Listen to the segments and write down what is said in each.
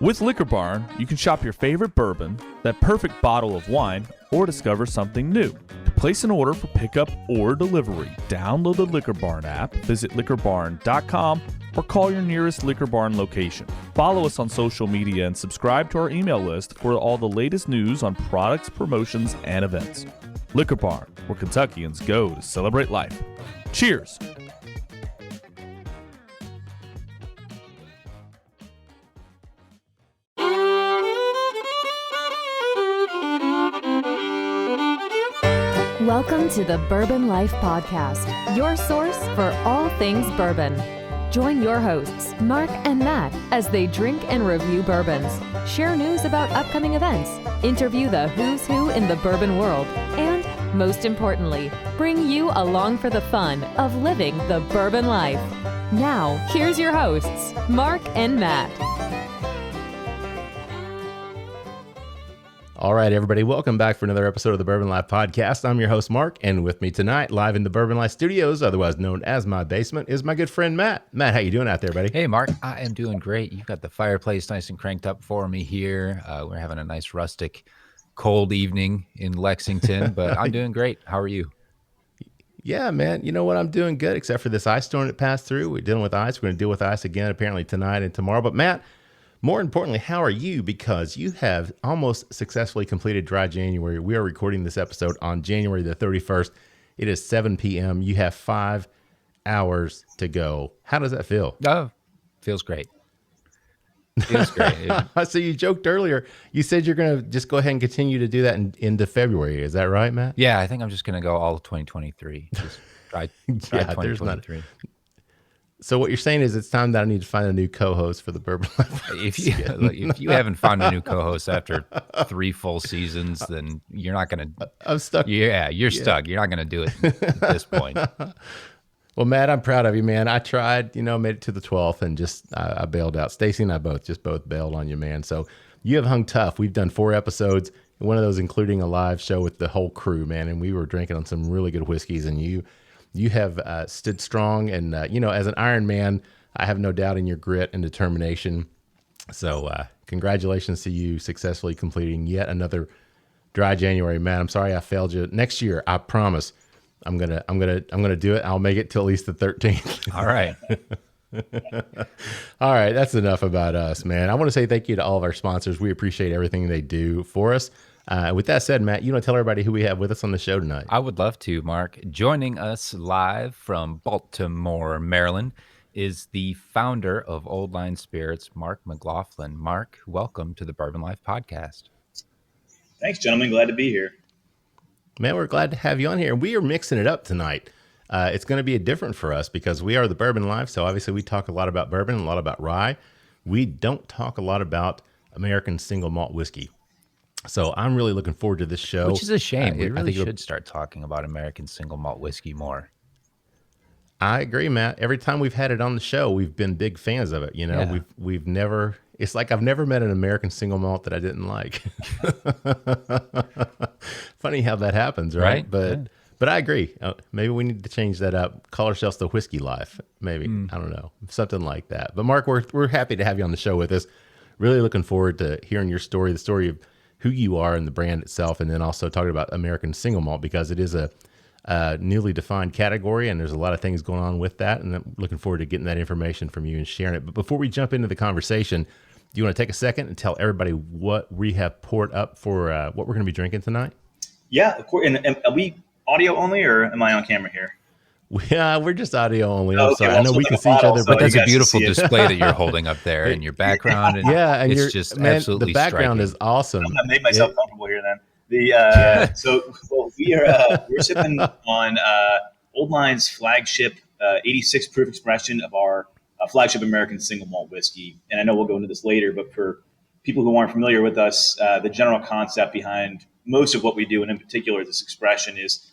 With Liquor Barn, you can shop your favorite bourbon, that perfect bottle of wine, or discover something new. To place an order for pickup or delivery, download the Liquor Barn app, visit liquorbarn.com, or call your nearest Liquor Barn location. Follow us on social media and subscribe to our email list for all the latest news on products, promotions, and events. Liquor Barn, where Kentuckians go to celebrate life. Cheers! Welcome to the Bourbon Life Podcast, your source for all things bourbon. Join your hosts, Mark and Matt, as they drink and review bourbons, share news about upcoming events, interview the who's who in the bourbon world, and, most importantly, bring you along for the fun of living the bourbon life. Now, here's your hosts, Mark and Matt. All right, everybody, welcome back for another episode of the Bourbon Life Podcast. I'm your host, Mark, and with me tonight, live in the Bourbon Life Studios, otherwise known as my basement, is my good friend, Matt. Matt, how you doing out there, buddy? Hey, Mark, I am doing great. You've got the fireplace nice and cranked up for me here. We're having a nice rustic, cold evening in Lexington, but I'm doing great. How are you? Yeah, man, you know what? I'm doing good, except for this ice storm that passed through. We're dealing with ice. We're going to deal with ice again, apparently, tonight and tomorrow. But, Matt, more importantly, how are you? Because you have almost successfully completed dry January. We are recording this episode on January the 31st. It is 7 p.m. You have 5 hours to go. How does that feel? Oh, feels great. Feels great. So you joked earlier. You said you're going to just go ahead and continue to do that into February. Is that right, Matt? Yeah, I think I'm just going to go all of 2023. Just try Yeah, 2023. So what you're saying is it's time that I need to find a new co-host for the Bourbon Life. If you haven't found a new co-host after 3 full seasons, then you're not going to. I'm stuck. Yeah, you're stuck. You're not going to do it at this point. Well, Matt, I'm proud of you, man. I tried, made it to the 12th and just I bailed out. Stacy and I both bailed on you, man. So you have hung tough. We've done 4 episodes, one of those including a live show with the whole crew, man. And we were drinking on some really good whiskeys, and you have stood strong, and as an Iron Man, I have no doubt in your grit and determination. So congratulations to you successfully completing yet another dry January, man. I'm sorry I failed you. Next year, I promise, I'm gonna do it. I'll make it till at least the 13th. All right. All right, that's enough about us, man. I want to say thank you to all of our sponsors. We appreciate everything they do for us. With that said, Matt, you want to tell everybody who we have with us on the show tonight? I would love to, Mark. Joining us live from Baltimore, Maryland, is the founder of Old Line Spirits, Mark McLaughlin. Mark, welcome to the Bourbon Life Podcast. Thanks, gentlemen. Glad to be here. Man, we're glad to have you on here. We are mixing it up tonight. It's going to be different for us because we are the Bourbon Life. So obviously we talk a lot about bourbon, a lot about rye. We don't talk a lot about American Single Malt Whiskey. So I'm really looking forward to this show. Which is a shame. We really should start talking about American Single Malt Whiskey more. I agree, Matt. Every time we've had it on the show, we've been big fans of it. Yeah. We've never. It's like I've never met an American single malt that I didn't like. Funny how that happens, right? But I agree. Maybe we need to change that up. Call ourselves the Whiskey Life. Maybe I don't know, something like that. But Mark, we're happy to have you on the show with us. Really looking forward to hearing your story, the story of who you are and the brand itself, and then also talking about American Single Malt because it is a newly defined category, and there's a lot of things going on with that, and I'm looking forward to getting that information from you and sharing it. But before we jump into the conversation, do you want to take a second and tell everybody what we have poured up for what we're going to be drinking tonight? Yeah, of course. And are we audio only, or am I on camera here? We're just audio only. Oh, I'm okay, sorry. well, I know we can see each bottle, other, so but That's you a guys beautiful can see it. display that you're holding up there in your background. And and it's you're just man, absolutely the background striking. is awesome. I made myself comfortable here then. We're sipping on Old Line's flagship 86 proof expression of our flagship American Single Malt Whiskey. And I know we'll go into this later, but for people who aren't familiar with us, the general concept behind most of what we do, and in particular this expression, is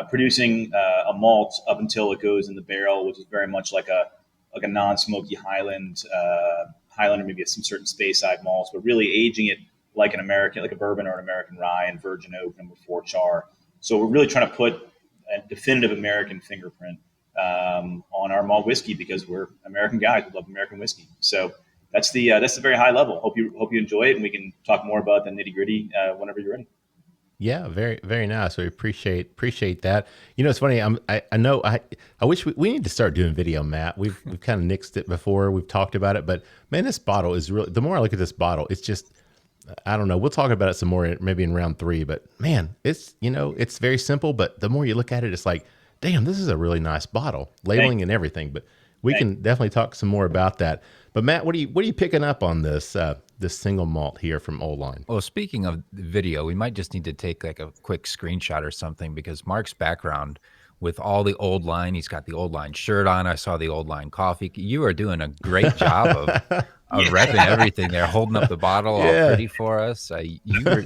producing a malt up until it goes in the barrel, which is very much like a non-smoky Highlander, maybe some certain Speyside malts, but really aging it like a bourbon or an American rye and virgin oak number 4 char. So we're really trying to put a definitive American fingerprint on our malt whiskey because we're American guys. We love American whiskey. So that's the very high level. Hope you enjoy it, and we can talk more about the nitty gritty whenever you're ready. Yeah, very, very nice. We appreciate that. You know, it's funny. I wish we need to start doing video, Matt. We've kind of nixed it before. We've talked about it, but man, this bottle is really, the more I look at this bottle, it's just, I don't know. We'll talk about it some more, maybe in round 3, but man, it's very simple, but the more you look at it, it's like, damn, this is a really nice bottle, labeling and everything, but we can definitely talk some more about that. But Matt, what are you picking up on this single malt here from Old Line? Well, speaking of video, we might just need to take like a quick screenshot or something, because Mark's background with all the Old Line, he's got the Old Line shirt on. I saw the Old Line coffee. You are doing a great job of repping everything there, holding up the bottle all pretty for us. You were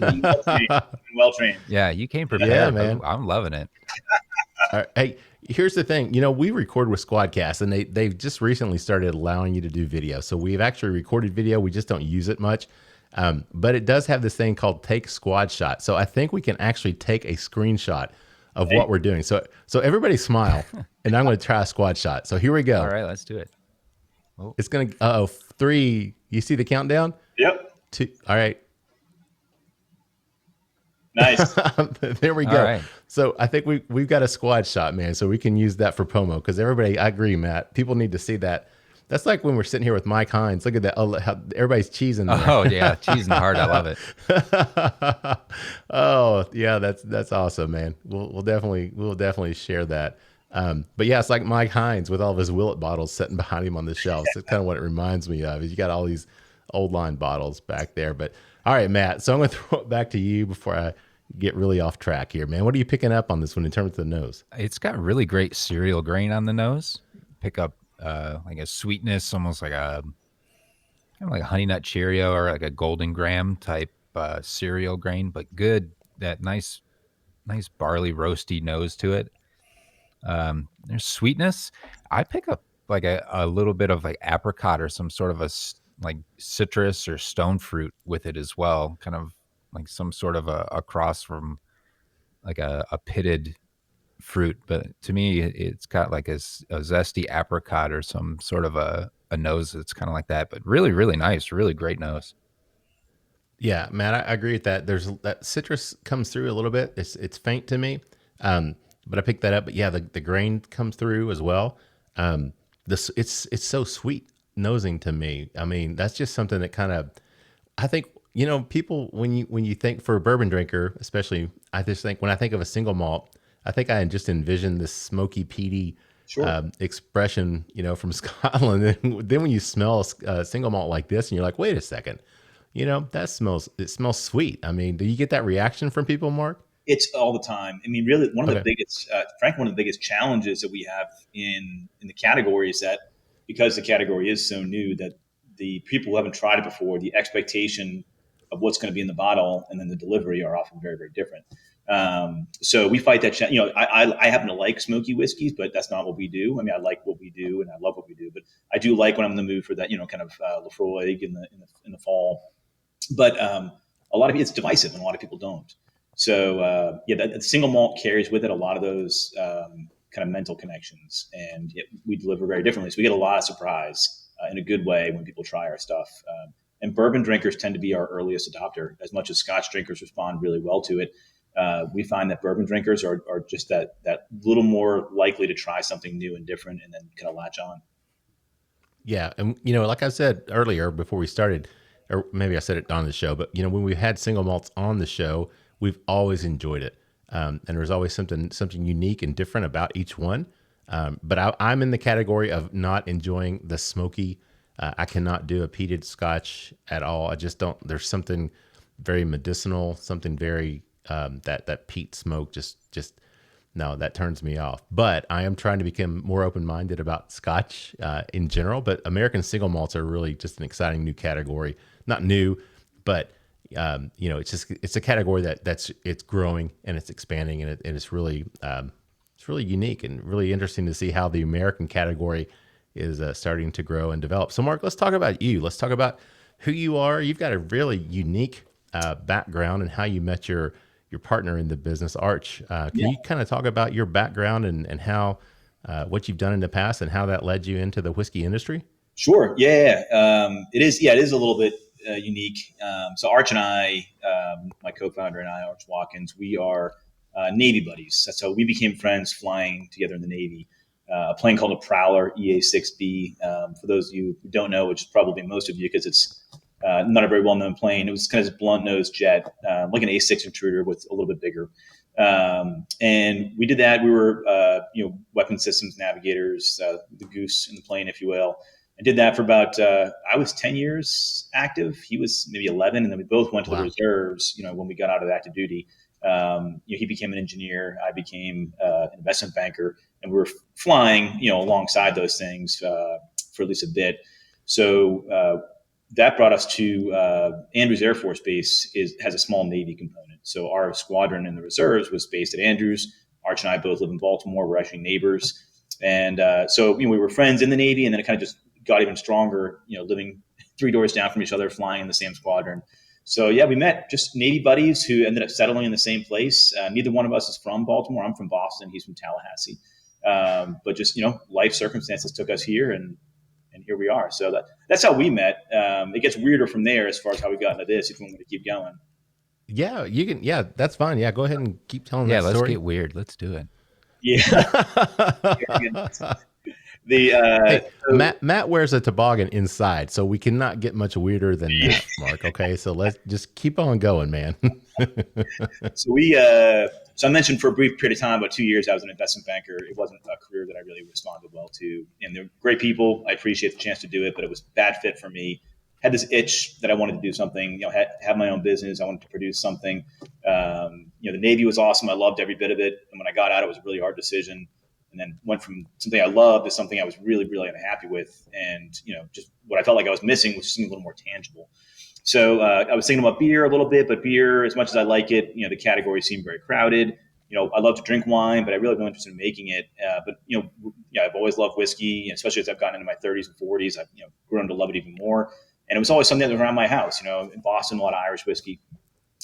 well trained. Yeah, you came prepared. Yeah, man. I'm loving it. All right. Hey, here's the thing. We record with Squadcast, and they've just recently started allowing you to do video. So we've actually recorded video. We just don't use it much. But it does have this thing called Take Squad Shot. So I think we can actually take a screenshot of what we're doing. So everybody smile, and I'm going to try a squad shot. So here we go. All right, let's do it. Oh. It's going to, 3. You see the countdown? Yep. 2. All right. Nice. There we go. All right. So I think we've got a squad shot, man. So we can use that for promo, because everybody, I agree, Matt. People need to see that. That's like when we're sitting here with Mike Hines. Look at that. Oh, how everybody's cheesing there. Oh yeah, cheesing hard. I love it. Oh yeah, that's awesome, man. We'll definitely share that. But yeah, it's like Mike Hines with all of his Willet bottles sitting behind him on the shelves. It's kind of what it reminds me of. Is you got all these Old Line bottles back there. But all right, Matt. So I'm going to throw it back to you before I get really off track here, man. What are you picking up on this one in terms of the nose? It's got really great cereal grain on the nose. Pick up like a sweetness, almost like a kind of like a Honey Nut Cheerio or like a Golden Graham type cereal grain, but good. That nice barley roasty nose to it. There's sweetness. I pick up like a little bit of like apricot or some sort of like citrus or stone fruit with it as well. Kind of like some sort of a cross from like a pitted fruit. But to me, it's got like a zesty apricot or some sort of a nose that's kind of like that. But really, really nice. Really great nose. Yeah, man, I agree with that. There's that citrus comes through a little bit. It's faint to me, but I picked that up. But yeah, the grain comes through as well. It's so sweet nosing to me. I mean, that's just something that kind of, I think, people when you think for a bourbon drinker, especially, I just think when I think of a single malt, I think I just envision this smoky, peaty expression, from Scotland. And then when you smell a single malt like this, and you're like, wait a second. It smells sweet. I mean, do you get that reaction from people, Mark? It's all the time. I mean, really, one of the biggest challenges that we have in the category is that because the category is so new, that the people who haven't tried it before, the expectation of what's going to be in the bottle and then the delivery are often very, very different. So we fight that. I happen to like smoky whiskeys, but that's not what we do. I mean, I like what we do and I love what we do, but I do like when I'm in the mood for that, kind of Lafroig in the fall. But a lot of it's divisive, and a lot of people don't. So that single malt carries with it a lot of those kind of mental connections, and we deliver very differently. So we get a lot of surprise in a good way when people try our stuff. And bourbon drinkers tend to be our earliest adopter, as much as Scotch drinkers respond really well to it. We find that bourbon drinkers are just that little more likely to try something new and different, and then kind of latch on. Yeah, and like I said earlier before we started, or maybe I said it on the show, but when we had single malts on the show, we've always enjoyed it, and there's always something unique and different about each one. But I'm in the category of not enjoying the smoky. I cannot do a peated Scotch at all. I just don't. There's something very medicinal, something very that peat smoke just no, that turns me off. But I am trying to become more open-minded about Scotch in general. But American single malts are really just an exciting new category. Not new, but it's a category it's growing and it's expanding, and it's really unique and really interesting to see how the American category is starting to grow and develop. So Mark, let's talk about you. Let's talk about who you are. You've got a really unique background and how you met your partner in the business, Arch. Can you kind of talk about your background and how what you've done in the past and how that led you into the whiskey industry? Sure. Yeah. It is. Yeah, it is a little bit unique. So Arch and I, my co-founder and I, Arch Watkins, we are Navy buddies. That's how we became friends flying together in the Navy. A plane called a Prowler EA-6B. For those of you who don't know, which is probably most of you, because it's not a very well-known plane. It was kind of this blunt-nosed jet, like an A6 intruder with a little bit bigger. And we did that. We were, weapons systems navigators, the goose in the plane, if you will. I did that for about, I was 10 years active. He was maybe 11. And then we both went to the reserves, when we got out of active duty. He became an engineer. I became an investment banker. And we were flying, alongside those things for at least a bit. So that brought us to Andrews Air Force Base has a small Navy component. So our squadron in the reserves was based at Andrews. Arch and I both live in Baltimore. We're actually neighbors. And so we were friends in the Navy, and then it kind of just got even stronger, living 3 doors down from each other, flying in the same squadron. So yeah, we met just Navy buddies who ended up settling in the same place. Neither one of us is from Baltimore. I'm from Boston. He's from Tallahassee. But just, life circumstances took us here, and here we are. So that's how we met. It gets weirder from there as far as how we got into this, if you want me to keep going. Yeah, you can. Yeah, that's fine. Yeah, go ahead and keep telling that story. Yeah, let's get weird. Let's do it. Yeah. Matt wears a toboggan inside, so we cannot get much weirder than that, Mark. Okay, so let's just keep on going, man. So I mentioned for a brief period of time, about 2 years, I was an investment banker. It wasn't a career that I really responded well to, and they're great people. I appreciate the chance to do it, but it was a bad fit for me. Had this itch that I wanted to do something, have my own business. I wanted to produce something. The Navy was awesome. I loved every bit of it. And when I got out, it was a really hard decision. And then went from something I loved to something I was really, really unhappy with. And, just what I felt like I was missing was something a little more tangible. So I was thinking about beer a little bit, but beer, as much as I like it, the category seemed very crowded. I love to drink wine, but I really wasn't interested in making it. I've always loved whiskey, especially as I've gotten into my 30s and 40s. I've grown to love it even more. And it was always something that was around my house, in Boston, a lot of Irish whiskey.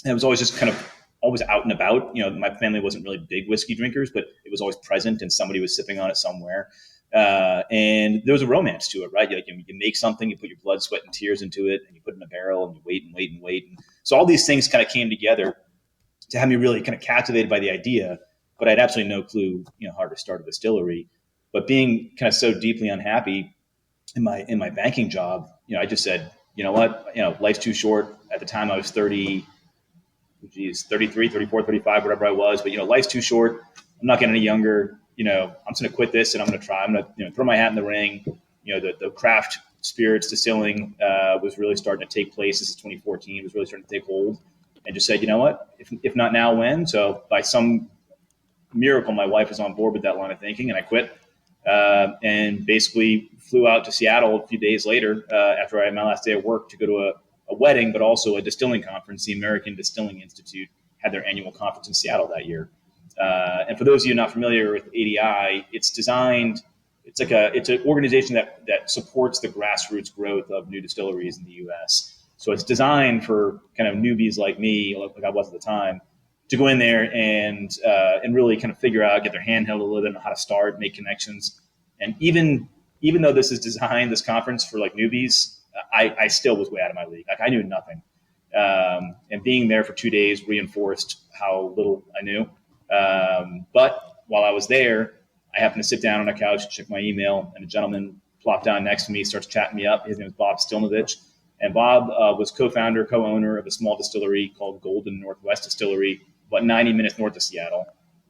And it was always just kind of always out and about. My family wasn't really big whiskey drinkers, but it was always present and somebody was sipping on it somewhere. And there was a romance to it, right? You make something, you put your blood, sweat, and tears into it, and you put it in a barrel, and you wait and wait and wait. And so all these things kind of came together to have me really kind of captivated by the idea, but I had absolutely no clue, how to start a distillery. But being kind of so deeply unhappy in my banking job, I just said, you know what, life's too short. At the time I was 33, 34, 35, whatever I was, but life's too short. I'm not getting any younger. I'm just going to quit this and I'm going to try. I'm going to throw my hat in the ring. The craft spirits distilling was really starting to take place. This is 2014. It was really starting to take hold, and just said, you know what, if not now, when? So by some miracle, my wife was on board with that line of thinking, and I quit. And basically flew out to Seattle a few days later after I had my last day of work to go to a wedding, but also a distilling conference. The American Distilling Institute had their annual conference in Seattle that year. And for those of you not familiar with ADI, it's designed. It's an organization that supports the grassroots growth of new distilleries in the U.S. So it's designed for kind of newbies like me, like I was at the time, to go in there and really kind of figure out, get their hand held a little bit on how to start, make connections. And even though this is designed, this conference, for like newbies, I still was way out of my league. Like I knew nothing. And being there for 2 days reinforced how little I knew. But while I was there, I happened to sit down on a couch, check my email, and a gentleman plopped down next to me, starts chatting me up. His name is Bob Stilnovich. And Bob was co-founder, co-owner of a small distillery called Golden Northwest Distillery, about 90 minutes north of Seattle.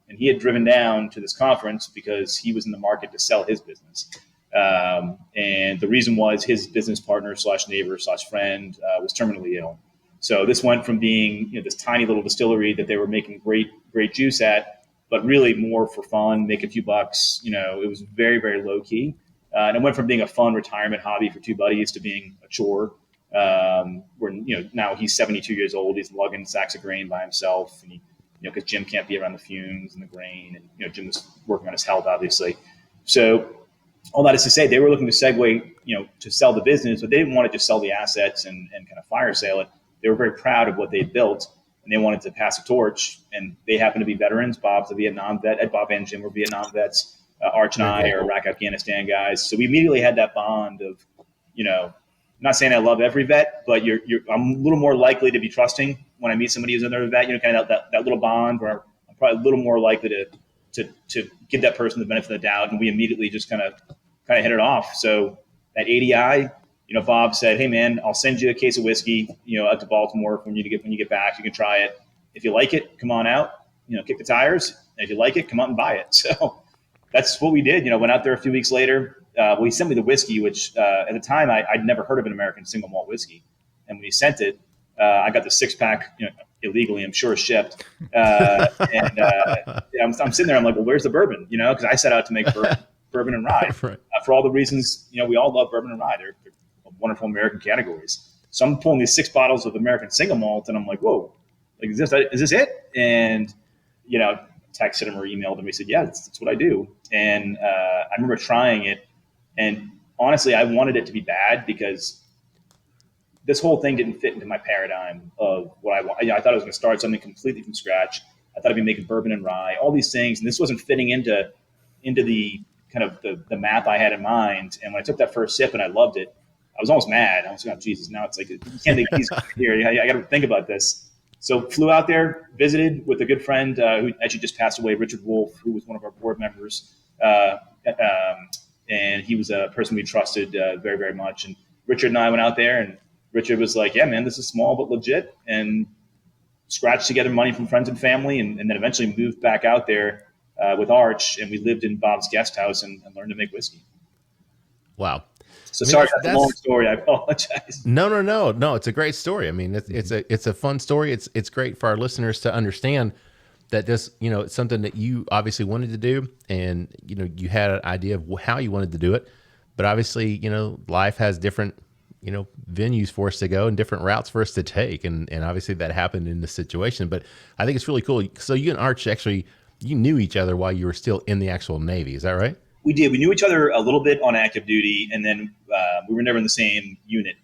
And he had driven down to this conference because he was in the market to sell his business. And the reason was his business partner / neighbor / friend was terminally ill. So this went from being this tiny little distillery that they were making great juice at, but really more for fun, make a few bucks. It was very, very low key. And it went from being a fun retirement hobby for two buddies to being a chore. Where now he's 72 years old, he's lugging sacks of grain by himself, and because Jim can't be around the fumes and the grain, and Jim was working on his health, obviously. So all that is to say, they were looking to segue, to sell the business, but they didn't want to just sell the assets and kind of fire sale it. They were very proud of what they built, and they wanted to pass a torch. And they happened to be veterans. Bob's a Vietnam vet. Bob and Jim were Vietnam vets. Arch and I are Iraq, Afghanistan guys. So we immediately had that bond of, I'm not saying I love every vet, but I'm a little more likely to be trusting when I meet somebody who's another vet, kind of that little bond where I'm probably a little more likely to give that person the benefit of the doubt. And we immediately just kind of hit it off. So that ADI, Bob said, "Hey man, I'll send you a case of whiskey, out to Baltimore when you get back. You can try it. If you like it, come on out, kick the tires. And if you like it, come out and buy it." So that's what we did. Went out there a few weeks later. He sent me the whiskey, which at the time I'd never heard of an American Single Malt Whiskey. And when he sent it, I got the 6-pack, illegally, I'm sure, shipped. I'm sitting there. I'm like, well, where's the bourbon? Because I set out to make bourbon and rye Right. For all the reasons, we all love bourbon and rye. They're wonderful American categories. So I'm pulling these 6 bottles of American Single Malt, and I'm like, whoa, like, is this it? And, texted him or emailed him. He said, yeah, that's what I do. And I remember trying it. And honestly, I wanted it to be bad because this whole thing didn't fit into my paradigm of what I want. I thought I was going to start something completely from scratch. I thought I'd be making bourbon and rye, all these things. And this wasn't fitting into the kind of the map I had in mind. And when I took that first sip and I loved it, I was almost mad. I was like, oh, Jesus, now it's like, you can't make these here. I got to think about this. So flew out there, visited with a good friend who actually just passed away, Richard Wolf, who was one of our board members. And he was a person we trusted very, very much. And Richard and I went out there, and Richard was like, yeah, man, this is small but legit, and scratched together money from friends and family, and then eventually moved back out there with Arch, and we lived in Bob's guest house and learned to make whiskey. Wow. So sorry, that's a long story. I apologize. No. It's a great story. I mean, it's a fun story. It's great for our listeners to understand that this, it's something that you obviously wanted to do, and you had an idea of how you wanted to do it, but obviously, life has different, venues for us to go and different routes for us to take, and obviously that happened in this situation. But I think it's really cool. So you and Arch actually, you knew each other while you were still in the actual Navy. Is that right? We did. We knew each other a little bit on active duty, and then we were never in the same unit.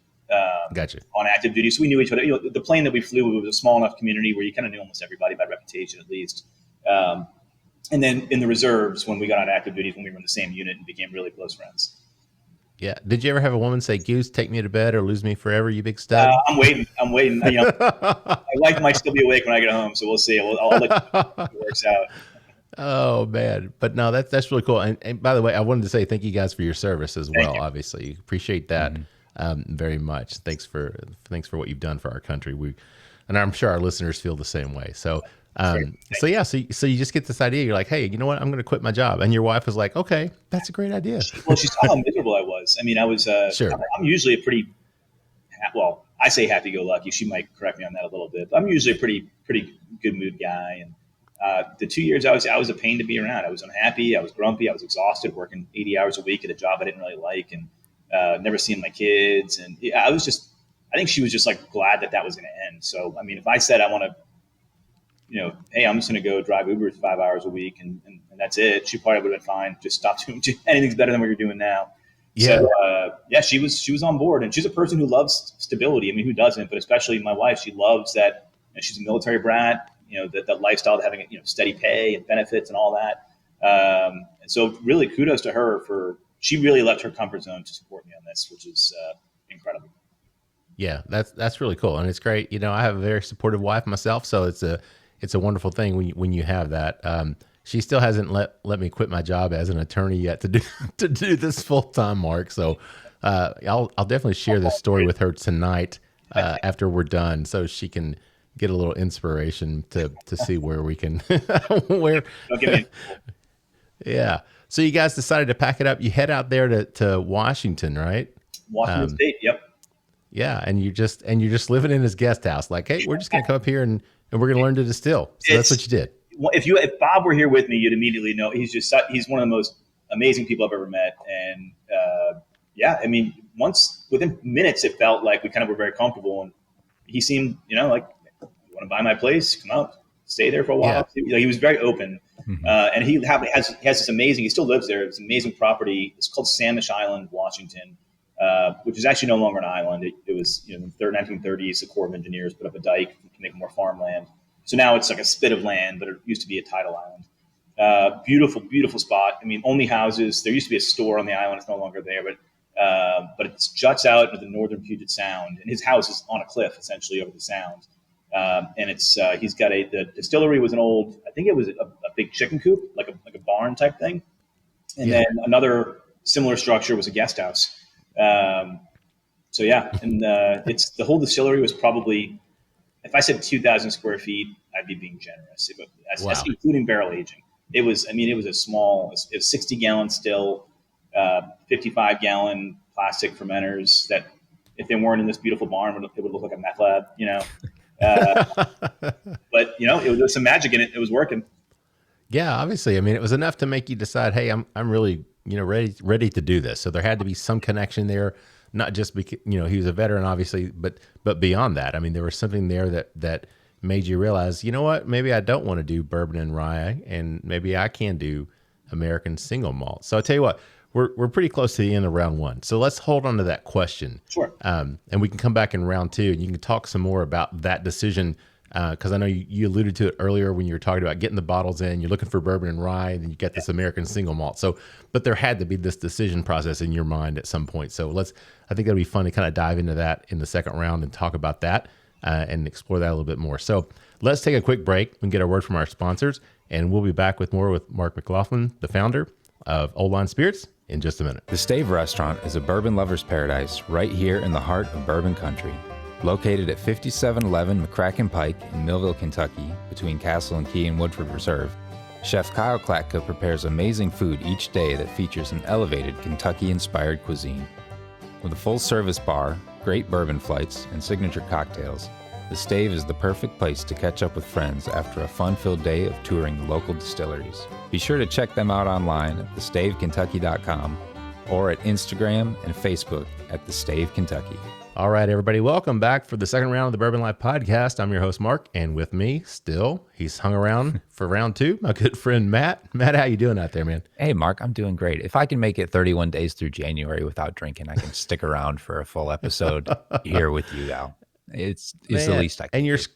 Gotcha. On active duty, so we knew each other. The plane that we flew was a small enough community where you kind of knew almost everybody by reputation, at least. And then in the reserves, when we got on active duty, when we were in the same unit and became really close friends. Yeah. Did you ever have a woman say, "Goose, take me to bed or lose me forever, you big stud"? I'm waiting. My wife might still be awake when I get home, so we'll see. I'll let you know if it works out. Oh man, but no, that's really cool. And by the way, I wanted to say thank you guys for your service as well. Obviously, appreciate that very much. Thanks for what you've done for our country. And I'm sure our listeners feel the same way. So, so you just get this idea. You're like, hey, you know what? I'm going to quit my job. And your wife was like, okay, that's a great idea. Well, she saw how miserable I was. I mean, I was. Sure. I'm usually a pretty. Well, I say happy-go-lucky. She might correct me on that a little bit. But I'm usually a pretty good mood guy, and the 2 years I was a pain to be around. I was unhappy. I was grumpy. I was exhausted, working 80 hours a week at a job I didn't really like, and never seeing my kids. And I think she was just like glad that was going to end. So, I mean, if I said I want to, hey, I'm just going to go drive Uber 5 hours a week and that's it, she probably would have been fine. Just stop doing anything's better than what you're doing now. Yeah. So, she was on board, and she's a person who loves stability. I mean, who doesn't? But especially my wife, she loves that. She's a military brat. That lifestyle of having steady pay and benefits and all that. And so really kudos to her she really left her comfort zone to support me on this, which is incredible. Yeah, that's really cool. And it's great. I have a very supportive wife myself. So it's a wonderful thing when you have that. She still hasn't let me quit my job as an attorney yet to do this full time, Mark. So I'll definitely share this story with her tonight after we're done, so she can get a little inspiration to see where we can where. Don't give me. Yeah. So you guys decided to pack it up. You head out there to Washington, right? Washington State. Yep. Yeah, and you're just living in his guest house. Like, hey, we're just gonna come up here and we're gonna learn to distill. So that's what you did. If Bob were here with me, you'd immediately know he's one of the most amazing people I've ever met. And I mean, within minutes, it felt like we kind of were very comfortable, and he seemed, like, you want to buy my place? Come out, stay there for a while. Yeah. He was very open, and he has this amazing. He still lives there. It's an amazing property. It's called Samish Island, Washington, which is actually no longer an island. It was, in the 1930s, the Corps of Engineers put up a dike to make more farmland. So now it's like a spit of land, but it used to be a tidal island. Beautiful, beautiful spot. I mean, only houses. There used to be a store on the island. It's no longer there, but but it juts out into the northern Puget Sound, and his house is on a cliff essentially over the sound. And he's got the distillery was an old, I think it was a big chicken coop, like a barn type thing. And then another similar structure was a guest house. And the whole distillery was probably, if I said 2,000 square feet, I'd be being generous. That's including barrel aging. It was a small, it was 60 gallon still, 55 gallon plastic fermenters that if they weren't in this beautiful barn, it would look like a meth lab, but there was some magic in it. It was working. Yeah, obviously. I mean, it was enough to make you decide, hey, I'm really, ready to do this. So there had to be some connection there, not just because, he was a veteran, obviously, but beyond that. I mean, there was something there that made you realize, you know what, maybe I don't want to do bourbon and rye, and maybe I can do American single malt. So I'll tell you what, we're pretty close to the end of round one. So let's hold on to that question. Sure. And we can come back in round two and you can talk some more about that decision. Because I know you alluded to it earlier when you were talking about getting the bottles in, you're looking for bourbon and rye, and then you get this American single malt. So, but there had to be this decision process in your mind at some point. So I think that'll be fun to kind of dive into that in the second round and talk about that and explore that a little bit more. So let's take a quick break and get a word from our sponsors, and we'll be back with more with Mark McLaughlin, the founder of Old Line Spirits, in just a minute. The Stave Restaurant is a bourbon lover's paradise right here in the heart of bourbon country. Located at 5711 McCracken Pike in Millville, Kentucky, between Castle and Key and Woodford Reserve, Chef Kyle Klatka prepares amazing food each day that features an elevated Kentucky-inspired cuisine. With a full-service bar, great bourbon flights, and signature cocktails, the Stave is the perfect place to catch up with friends after a fun-filled day of touring the local distilleries. Be sure to check them out online at thestavekentucky.com or at Instagram and Facebook at The Stave Kentucky. All right, everybody, welcome back for the second round of the Bourbon Life Podcast. I'm your host, Mark, and with me still, he's hung around for round two, my good friend, Matt. Matt, how you doing out there, man? Hey, Mark, I'm doing great. If I can make it 31 days through January without drinking, I can stick around for a full episode here with you, Al. It's the least I can do. And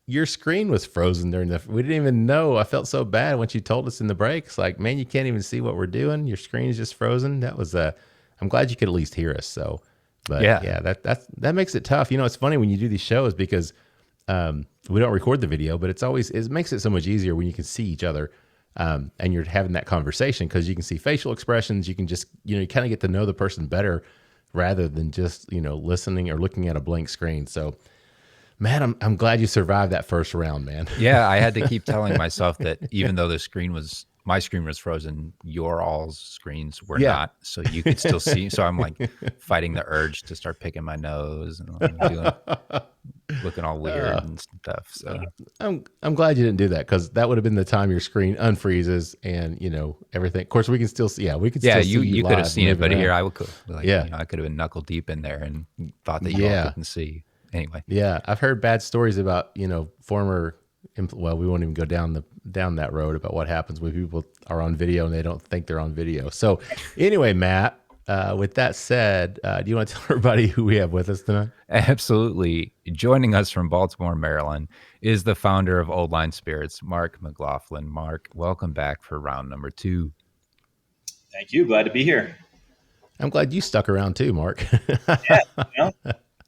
your screen was frozen during we didn't even know. I felt so bad when you told us in the breaks, like, man, you can't even see what we're doing. Your screen is just frozen. That was I'm glad you could at least hear us. So, but yeah, that makes it tough. It's funny when you do these shows because we don't record the video, but it makes it so much easier when you can see each other and you're having that conversation because you can see facial expressions. You can just, you kind of get to know the person better rather than just, listening or looking at a blank screen. So, man, I'm glad you survived that first round, man. Yeah, I had to keep telling myself that even though my screen was frozen, your all's screens were not, so you could still see. So I'm like fighting the urge to start picking my nose and looking all weird and stuff. So I'm glad you didn't do that because that would have been the time your screen unfreezes and everything. Of course, we can still see. Yeah, we could. Yeah, still you could have seen it, but here I would. I could have been knuckle deep in there and thought that you all couldn't see. Anyway. Yeah, I've heard bad stories about former. Well, we won't even go down that road about what happens when people are on video and they don't think they're on video. So, anyway, Matt. With that said, do you want to tell everybody who we have with us tonight? Absolutely. Joining us from Baltimore, Maryland, is the founder of Old Line Spirits, Mark McLaughlin. Mark, welcome back for round number 2. Thank you. Glad to be here. I'm glad you stuck around too, Mark. Yeah,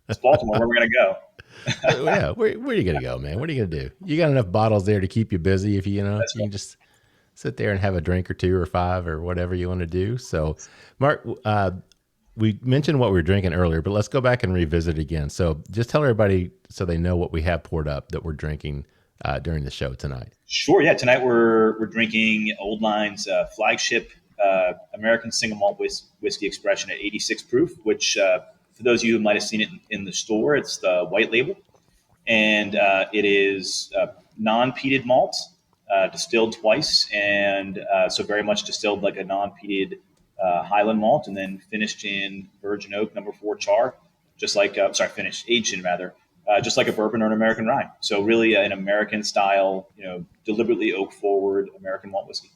it's Baltimore. Where we're gonna go. Yeah, where are you gonna go, man? What are you gonna do? You got enough bottles there to keep you busy if you can just sit there and have a drink or 2 or 5 or whatever you want to do. So, Mark, we mentioned what we were drinking earlier, but let's go back and revisit again. So just tell everybody so they know what we have poured up that we're drinking during the show tonight. Sure. Yeah. Tonight we're drinking Old Line's flagship American Single Malt Whiskey expression at 86 proof, which for those of you who might have seen it in the store, it's the white label. And it is non-peated malt, distilled twice, and so very much distilled like a non-peated Highland malt, and then finished in virgin oak No. 4 char, just like aged in rather, just like a bourbon or an American rye. So really an American style, deliberately oak forward American malt whiskey.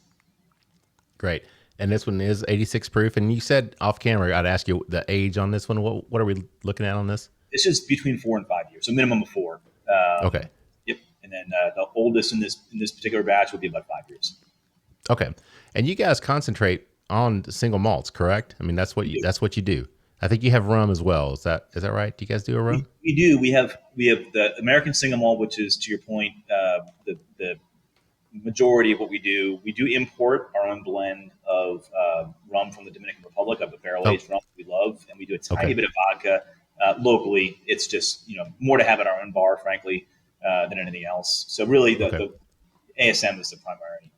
Great. And this one is 86 proof. And you said off camera, I'd ask you the age on this one. What are we looking at on this? This is between 4 and 5 years, so minimum of 4. Okay. Yep. And then the oldest in this particular batch would be about 5 years. Okay. And you guys concentrate on single malts, correct? I mean, that's what you do. I think you have rum as well. Is that right? Do you guys do a rum? We do. We have the American Single Malt, which is, to your point, the majority of what we do. We do import our own blend of rum from the Dominican Republic, of the barrel-aged rum we love, and we do a tiny bit of vodka locally. It's just more to have at our own bar, frankly, than anything else. So really, the ASM is the primary thing.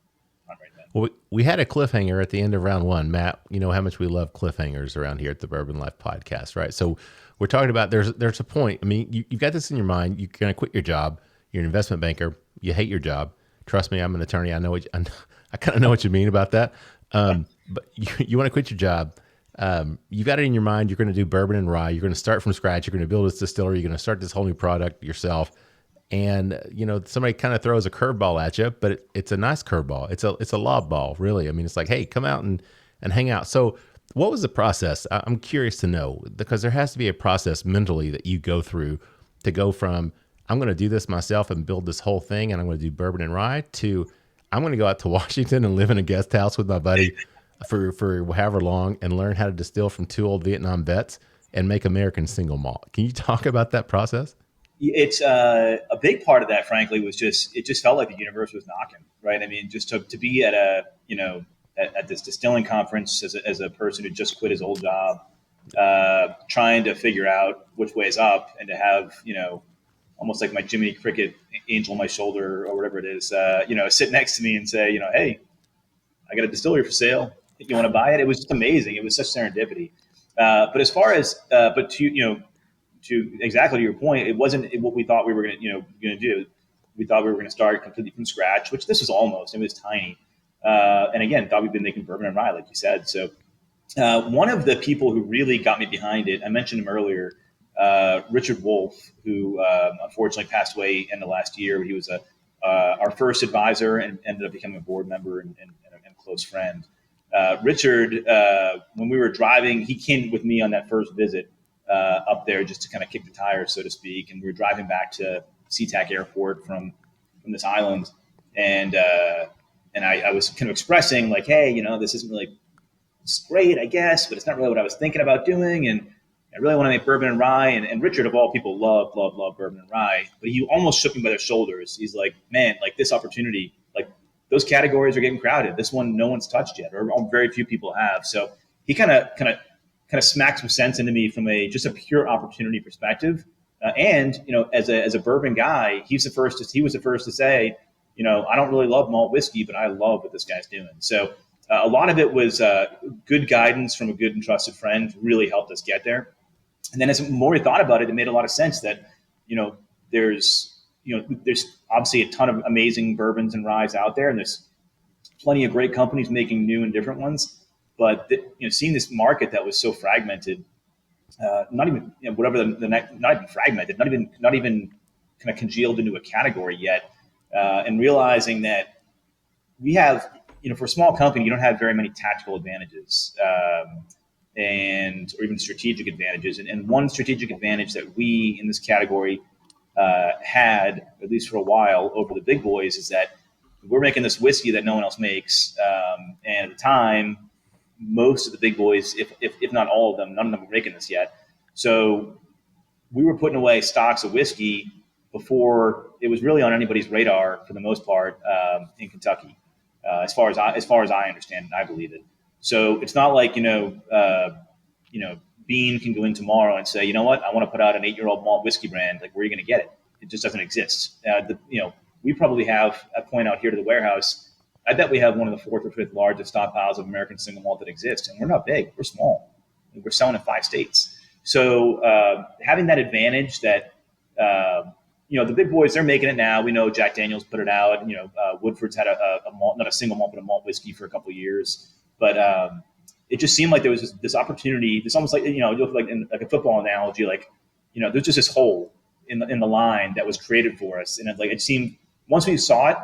Well, we had a cliffhanger at the end of round one, Matt. You know how much we love cliffhangers around here at the Bourbon Life Podcast, right? So we're talking about there's a point. I mean, you've got this in your mind. You're going to quit your job. You're an investment banker. You hate your job. Trust me, I'm an attorney. I know I kind of know what you mean about that. But you want to quit your job. You got it in your mind. You're going to do bourbon and rye. You're going to start from scratch. You're going to build this distillery. You're going to start this whole new product yourself. And somebody kind of throws a curveball at you, but it's a nice curveball. It's a lob ball, really. I mean, it's like, hey, come out and hang out. So, what was the process? I'm curious to know, because there has to be a process mentally that you go through to go from I'm going to do this myself and build this whole thing, and I'm going to do bourbon and rye, to I'm going to go out to Washington and live in a guest house with my buddy for however long and learn how to distill from 2 old Vietnam vets and make American Single Malt. Can you talk about that process? It's a big part of that, frankly, was it just felt like the universe was knocking, right? I mean, just to be at at this distilling conference as a person who just quit his old job, trying to figure out which way is up, and to have, almost like my Jiminy Cricket angel on my shoulder or whatever it is, sit next to me and say, hey, I got a distillery for sale. You want to buy it? It was just amazing. It was such serendipity. But as far as, to exactly your point, it wasn't what we thought we were going to do. We thought we were going to start completely from scratch, which this was almost. It was tiny, and again, thought we'd been making bourbon and rye, like you said. So, one of the people who really got me behind it, I mentioned him earlier, Richard Wolf, who unfortunately passed away in the last year. He was our first advisor and ended up becoming a board member and a close friend. Richard, when we were driving, he came with me on that first visit up there just to kind of kick the tires, so to speak. And we were driving back to SeaTac Airport from this island. And I was kind of expressing like, hey, this isn't really, it's great, I guess, but it's not really what I was thinking about doing. And I really want to make bourbon and rye. And Richard, of all people, love bourbon and rye. But he almost shook me by the shoulders. He's like, man, like this opportunity, like those categories are getting crowded. This one, no one's touched yet, or very few people have. So he kind of smacked some sense into me from just a pure opportunity perspective. And as a bourbon guy, he was the first to say, I don't really love malt whiskey, but I love what this guy's doing. So a lot of it was good guidance from a good and trusted friend, really helped us get there. And then as more we thought about it, it made a lot of sense that, there's obviously a ton of amazing bourbons and ryes out there, and there's plenty of great companies making new and different ones. But seeing this market that was so fragmented, not even not even fragmented, not even kind of congealed into a category yet, and realizing that we have, for a small company, you don't have very many tactical advantages, or even strategic advantages. And one strategic advantage that we in this category had, at least for a while, over the big boys, is that we're making this whiskey that no one else makes, and at the time, most of the big boys, if not all of them, none of them were making this yet. So we were putting away stocks of whiskey before it was really on anybody's radar, for the most part, in Kentucky, as far as I understand it, I believe it. So it's not like Bean can go in tomorrow and say, you know what, I want to put out an 8-year-old malt whiskey brand. Like, where are you going to get it? It just doesn't exist. We probably have, I point out here to the warehouse, I bet we have one of the 4th or 5th largest stockpiles of American Single Malt that exists. And we're not big. We're small. We're selling in 5 states. So having that advantage that, the big boys, they're making it now. We know Jack Daniel's put it out. Woodford's had a malt, not a single malt, but a malt whiskey for a couple of years. But it just seemed like there was this opportunity. This almost like, you look like in like a football analogy, like, there's just this hole in the line that was created for us. And it seemed, once we saw it,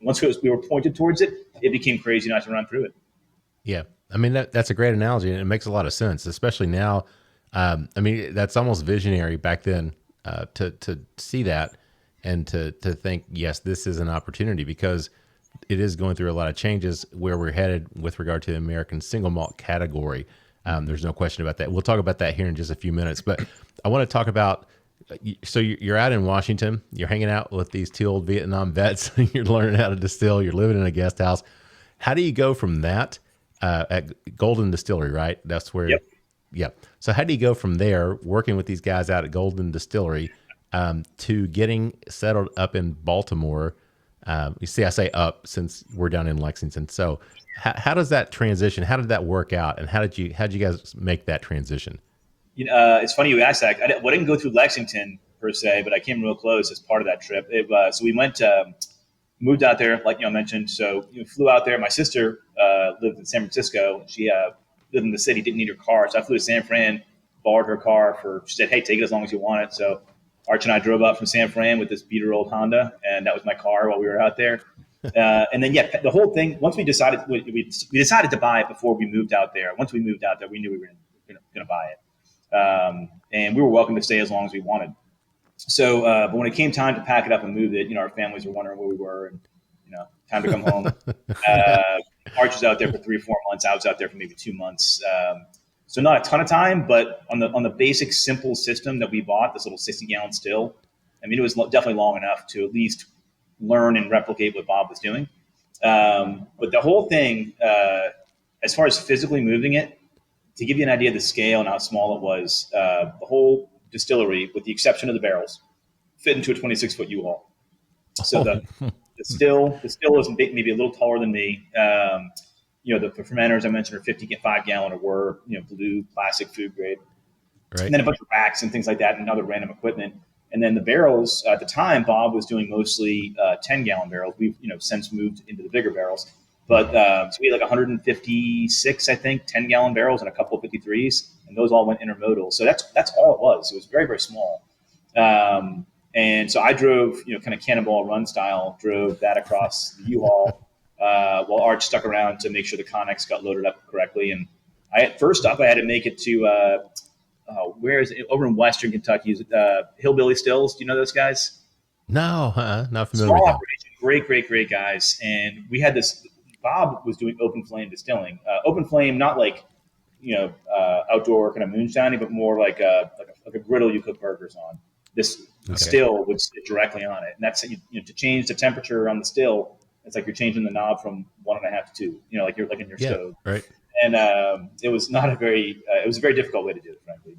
once we were pointed towards it, it became crazy not to run through it. Yeah. I mean, that's a great analogy, and it makes a lot of sense, especially now. That's almost visionary back then, to see that and to think, yes, this is an opportunity, because it is going through a lot of changes where we're headed with regard to the American Single Malt category. There's no question about that. We'll talk about that here in just a few minutes, but I want to talk about, so you're out in Washington, you're hanging out with these two old Vietnam vets, you're learning how to distill, you're living in a guest house. How do you go from that at Golden Distillery, right? That's where, Yep. So how do you go from there, working with these guys out at Golden Distillery, to getting settled up in Baltimore? You see, I say up since we're down in Lexington. So how does that transition? How did that work out? And how did you guys make that transition? It's funny you asked that. I didn't go through Lexington per se, but I came real close as part of that trip. So we moved out there, like I mentioned. So flew out there. My sister lived in San Francisco. She lived in the city, didn't need her car. So I flew to San Fran, borrowed her car she said, hey, take it as long as you want it. So Arch and I drove up from San Fran with this beater old Honda, and that was my car while we were out there. And then, the whole thing, once we decided, we decided to buy it before we moved out there. Once we moved out there, we knew we were going to buy it. And we were welcome to stay as long as we wanted. So, but when it came time to pack it up and move it, our families were wondering where we were, and, time to come home. Arch was out there for 3 or 4 months. I was out there for maybe 2 months. So not a ton of time, but on the basic simple system that we bought, this little 60-gallon still, it was definitely long enough to at least learn and replicate what Bob was doing. But the whole thing, as far as physically moving it, to give you an idea of the scale and how small it was, the whole distillery, with the exception of the barrels, fit into a 26-foot U-Haul. So the still is maybe a little taller than me. The fermenters I mentioned are 55-gallon or were, blue plastic food grade. Right. And then a bunch of racks and things like that and other random equipment. And then the barrels, at the time, Bob was doing mostly 10-gallon barrels. We've, since moved into the bigger barrels. But so we had like 156, I think, 10-gallon barrels and a couple of 53s. And those all went intermodal. So that's all it was. It was very, very small. And so I drove, kind of cannonball run style, drove that across the U-Haul while Arch stuck around to make sure the Connex got loaded up correctly. And first up, I had to make it to where is it? Over in Western Kentucky, is it Hillbilly Stills? Do you know those guys? No, not familiar Small with them. operation, great guys. And we had this. Bob was doing open flame distilling. Open flame, not like outdoor kind of moonshiny, but more like a griddle you cook burgers on. This still would sit directly on it, and that's to change the temperature on the still. It's like you're changing the knob from 1.5 to 2. Like you're like in your stove, right? And it was not it was a very difficult way to do it, frankly.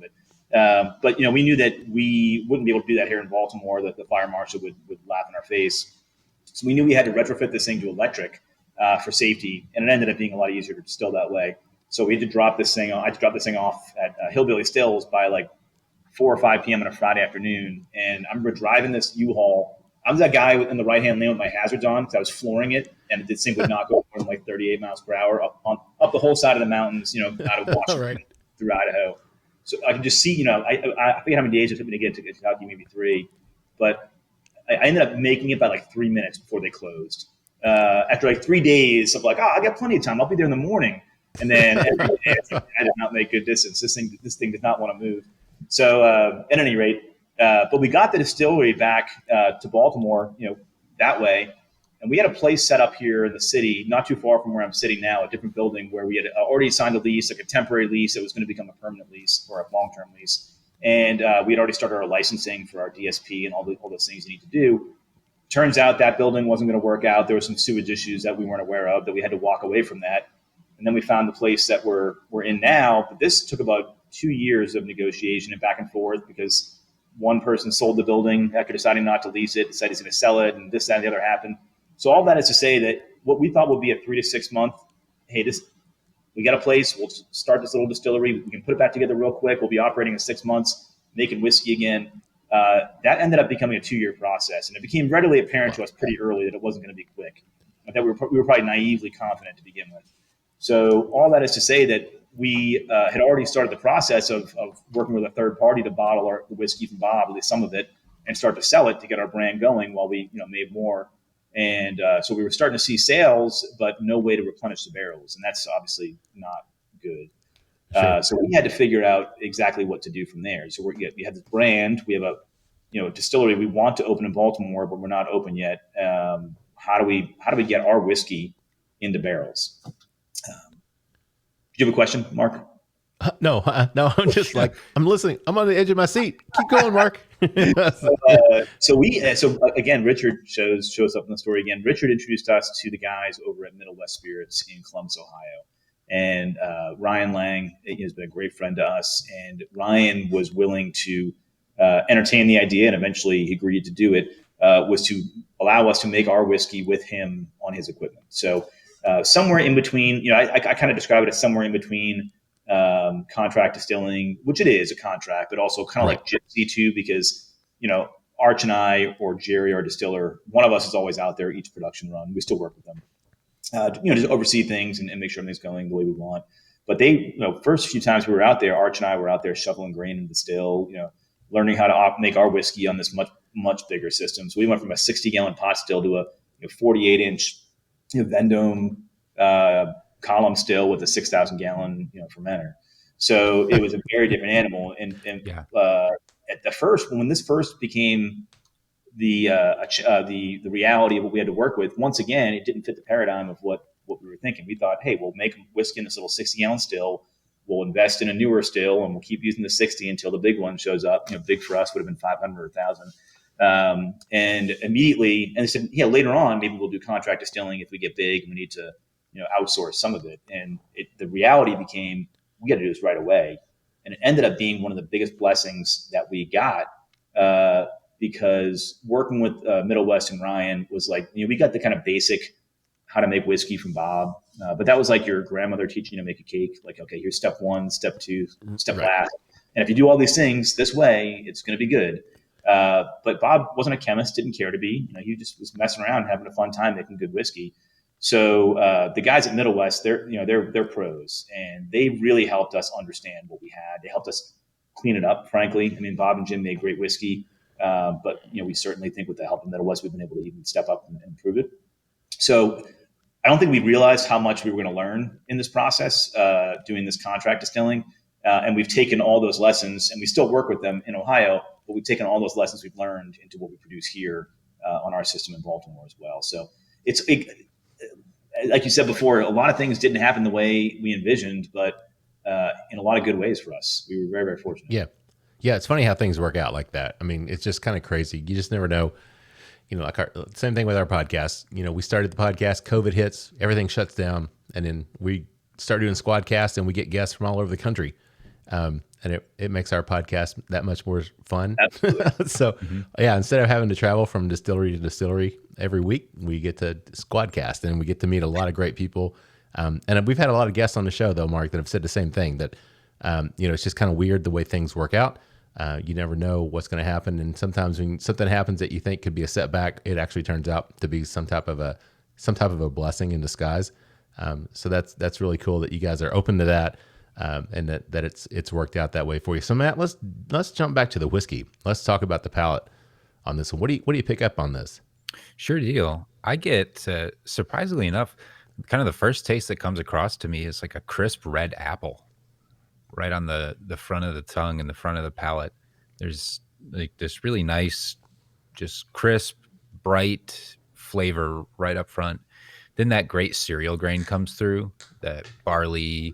But we knew that we wouldn't be able to do that here in Baltimore. That the fire marshal would laugh in our face. So we knew we had to retrofit this thing to electric for safety, and it ended up being a lot easier to distill that way. So we had to drop this thing. I had to drop this thing off at Hillbilly Stills by like 4 or 5 p.m. on a Friday afternoon, and I remember driving this U-Haul. I was that guy in the right-hand lane with my hazards on because I was flooring it, and this thing would not go more than like 38 miles per hour up the whole side of the mountains, out of Washington right. through Idaho. So I could just see, I forget how many days it took me to get to Kentucky, maybe 3, but I ended up making it by like 3 minutes before they closed. After like 3 days of like, I got plenty of time. I'll be there in the morning. And then every day, I did not make good distance. This thing did not want to move. So at any rate, but we got the distillery back to Baltimore, that way. And we had a place set up here in the city, not too far from where I'm sitting now, a different building where we had already signed a lease, like a temporary lease that was going to become a permanent lease or a long-term lease. And we had already started our licensing for our DSP and all those things you need to do. Turns out that building wasn't going to work out. There were some sewage issues that we weren't aware of, that we had to walk away from that. And then we found the place that we're in now. But this took about 2 years of negotiation and back and forth because one person sold the building after deciding not to lease it, decided he's going to sell it, and this, that, and the other happened. So all that is to say that what we thought would be a 3 to 6 month, hey, we got a place, we'll start this little distillery, we can put it back together real quick, we'll be operating in 6 months, making whiskey again. That ended up becoming a 2-year process, and it became readily apparent to us pretty early that it wasn't going to be quick. I thought we were probably naively confident to begin with. So all that is to say that we had already started the process of working with a third party to bottle the whiskey from Bob, at least some of it, and start to sell it to get our brand going while we made more. And so we were starting to see sales, but no way to replenish the barrels, and that's obviously not good. Sure. So we had to figure out exactly what to do from there. So we have this brand, we have a distillery we want to open in Baltimore, but we're not open yet. How do we get our whiskey into barrels? Do you have a question, Mark? No, I'm just like, I'm listening. I'm on the edge of my seat. Keep going, Mark. So again, Richard shows up in the story again. Richard introduced us to the guys over at Middle West Spirits in Columbus, Ohio. And Ryan Lang has been a great friend to us. And Ryan was willing to entertain the idea, and eventually he agreed to do it, was to allow us to make our whiskey with him on his equipment. So somewhere in between, I kind of describe it as somewhere in between contract distilling, which it is a contract, but also kind of like Gypsy too, because, Arch and I or Jerry, our distiller, one of us is always out there each production run. We still work with them, just oversee things and make sure everything's going the way we want. But they, first few times we were out there, Arch and I were out there shoveling grain in the still, learning how to make our whiskey on this much, much bigger system. So we went from a 60-gallon pot still to a 48-inch Vendome column still with a 6,000-gallon fermenter. So it was a very different animal. And at the first, when this first became the reality of what we had to work with, once again, it didn't fit the paradigm of what we were thinking. We thought, hey, we'll make whiskey in this little 60-gallon still. We'll invest in a newer still, and we'll keep using the 60 until the big one shows up. Big for us would have been 500 or 1,000. And immediately, and they said, later on, maybe we'll do contract distilling if we get big and we need to outsource some of it. And the reality became, we got to do this right away. And it ended up being one of the biggest blessings that we got, because working with Middle West and Ryan was like, we got the kind of basic how to make whiskey from Bob. But that was like your grandmother teaching you to make a cake. Like, okay, here's step one, step two, step last. And if you do all these things this way, it's going to be good. But Bob wasn't a chemist, didn't care to be. He just was messing around, having a fun time making good whiskey. So the guys at Middle West, they're pros, and they really helped us understand what we had. They helped us clean it up, frankly. I mean, Bob and Jim made great whiskey, but we certainly think with the help of Middle West, we've been able to even step up and improve it. So I don't think we realized how much we were going to learn in this process doing this contract distilling, and we've taken all those lessons, and we still work with them in Ohio, but we've taken all those lessons we've learned into what we produce here on our system in Baltimore as well. So it's like you said before, a lot of things didn't happen the way we envisioned, but in a lot of good ways for us. We were very, very fortunate. Yeah. It's funny how things work out like that. I mean, it's just kind of crazy. You just never know. Like same thing with our podcast. We started the podcast, COVID hits, everything shuts down, and then we start doing Squadcast, and we get guests from all over the country. And it makes our podcast that much more fun. So instead of having to travel from distillery to distillery every week, we get to Squadcast, and we get to meet a lot of great people. And we've had a lot of guests on the show though, Mark, that have said the same thing, that, it's just kind of weird the way things work out. You never know what's going to happen. And sometimes when something happens that you think could be a setback, it actually turns out to be some type of a blessing in disguise. So that's really cool that you guys are open to that. And that it's worked out that way for you. So Matt, let's jump back to the whiskey. Let's talk about the palate on this one. What do you pick up on this? Sure deal. I get, surprisingly enough, kind of the first taste that comes across to me is like a crisp red apple right on the front of the tongue and the front of the palate. There's like this really nice, just crisp, bright flavor right up front. Then that great cereal grain comes through, that barley,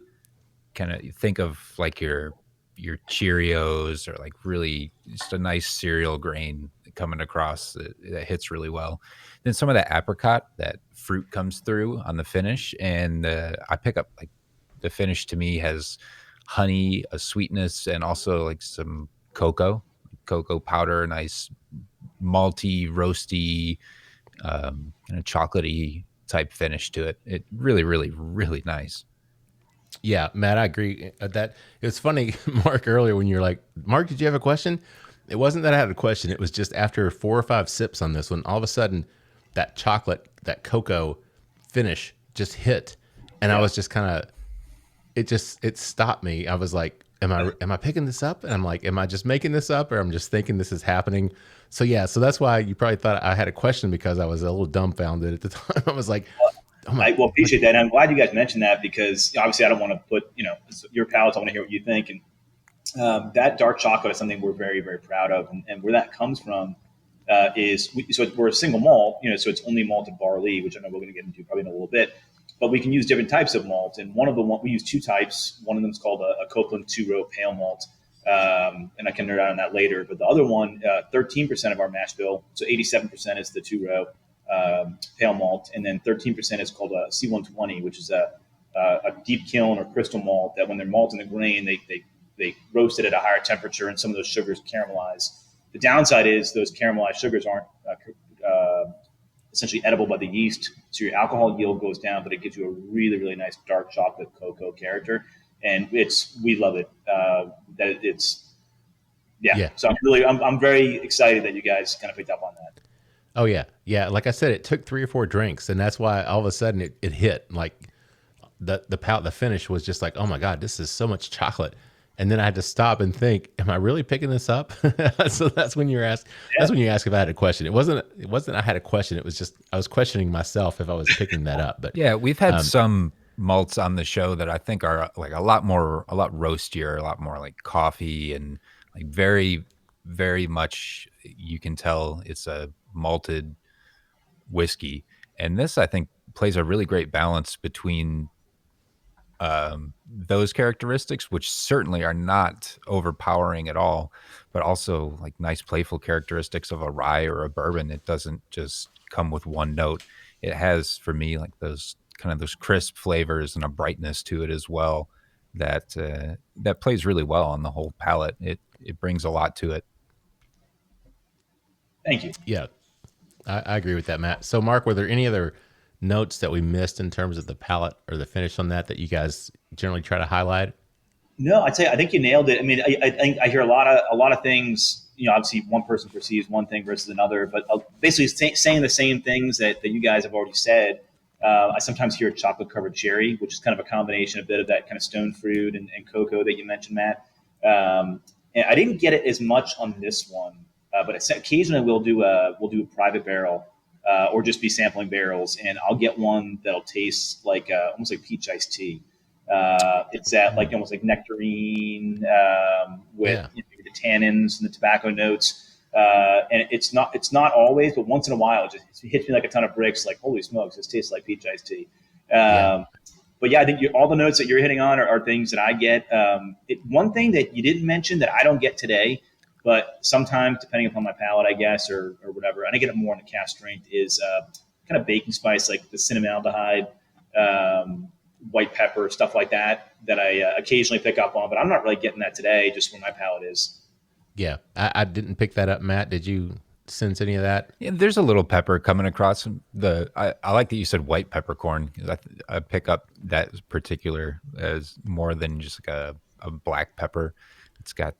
kind of think of like your Cheerios, or like really just a nice cereal grain coming across that hits really well. Then some of that apricot, that fruit comes through on the finish, and I pick up like the finish to me has honey, a sweetness, and also like some cocoa powder, nice malty, roasty, kind of chocolatey type finish to it. It really, really, really nice. Yeah, Matt, I agree that it's funny, Mark, earlier when you're like, Mark, did you have a question? It wasn't that I had a question. It was just after 4 or 5 sips on this one, all of a sudden that chocolate, that cocoa finish just hit. And I was just kind of, it stopped me. I was like, am I picking this up? And I'm like, am I just making this up, or I'm just thinking this is happening? So that's why you probably thought I had a question, because I was a little dumbfounded at the time. I was like, I appreciate that. And I'm glad you guys mentioned that, because obviously I don't want to put, your palates. I want to hear what you think. And that dark chocolate is something we're very, very proud of. And where that comes from we're a single malt, so it's only malted barley, which I know we're going to get into probably in a little bit. but we can use different types of malt. And we use two types. One of them is called a Copeland 2-row pale malt. And I can nerd out on that later. But the other one, 13% of our mash bill, so 87% is the 2-row pale malt, and then 13% is called a C120, which is a deep kiln or crystal malt that when they're malting the grain, they roast it at a higher temperature, and some of those sugars caramelize. The downside is those caramelized sugars aren't essentially edible by the yeast, so your alcohol yield goes down, but it gives you a really, really nice dark chocolate cocoa character. And we love it. So I'm very excited that you guys kind of picked up on that. Oh yeah. Yeah. Like I said, it took 3 or 4 drinks, and that's why all of a sudden it hit. Like the finish was just like, oh my God, this is so much chocolate. And then I had to stop and think, am I really picking this up? So that's when that's when you ask if I had a question. It wasn't I had a question. It was just, I was questioning myself if I was picking that up. But yeah, we've had some malts on the show that I think are like a lot roastier, a lot more like coffee, and like very, very much you can tell it's a malted whiskey. And this, I think, plays a really great balance between those characteristics, which certainly are not overpowering at all, but also like nice playful characteristics of a rye or a bourbon. It doesn't just come with one note. It has, for me, like those crisp flavors and a brightness to it as well that plays really well on the whole palate. It brings a lot to it. Thank you. Yeah, I agree with that, Matt. So Mark, were there any other notes that we missed in terms of the palate or the finish on that you guys generally try to highlight? No, I think you nailed it. I mean, I think I hear a lot of things. You know, obviously one person perceives one thing versus another, but basically saying the same things that you guys have already said. I sometimes hear chocolate covered cherry, which is kind of a combination, a bit of that kind of stone fruit and cocoa that you mentioned, Matt. And I didn't get it as much on this one, but occasionally we'll do a private barrel. Or just be sampling barrels, and I'll get one that'll taste like almost like peach iced tea. It's that like almost like nectarine with the tannins and the tobacco notes. And it's not always, but once in a while, it just hits me like a ton of bricks. Like, holy smokes, this tastes like peach iced tea. But yeah, I think all the notes that you're hitting on are things that I get. One thing that you didn't mention that I don't get today, but sometimes, depending upon my palate, I guess, or whatever, and I get it more in the cask strength, is kind of baking spice, like the cinnamaldehyde, white pepper, stuff like that I occasionally pick up on. But I'm not really getting that today, just where my palate is. Yeah, I didn't pick that up, Matt. Did you sense any of that? Yeah, there's a little pepper coming across. I like that you said white peppercorn. I pick up that particular as more than just like a black pepper. It's got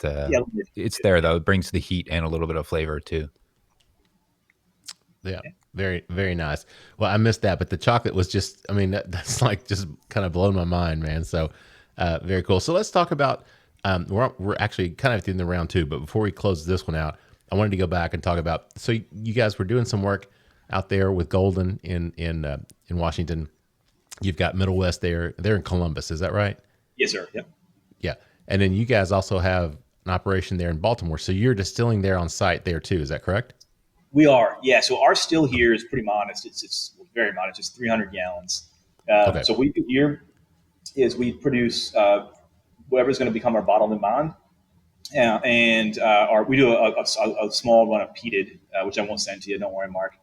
it's there though. It brings the heat and a little bit of flavor too. Yeah, very, very nice. Well, I missed that, but the chocolate was just, I mean, that's like just kind of blown my mind, man. So very cool. So let's talk about, we're actually kind of in the round 2, but before we close this one out, I wanted to go back and talk about, so you guys were doing some work out there with Golden in Washington. You've got Middle West there. They're in Columbus. Is that right? Yes, sir. Yep. Yeah. And then you guys also have an operation there in Baltimore. So you're distilling there on site there too. Is that correct? We are. Yeah. So our still here is pretty modest. It's very modest. It's 300 gallons. Okay. So we do here is we produce whatever's going to become our bottled and bond. And we do a small run of peated, which I won't send to you. Don't worry, Mark.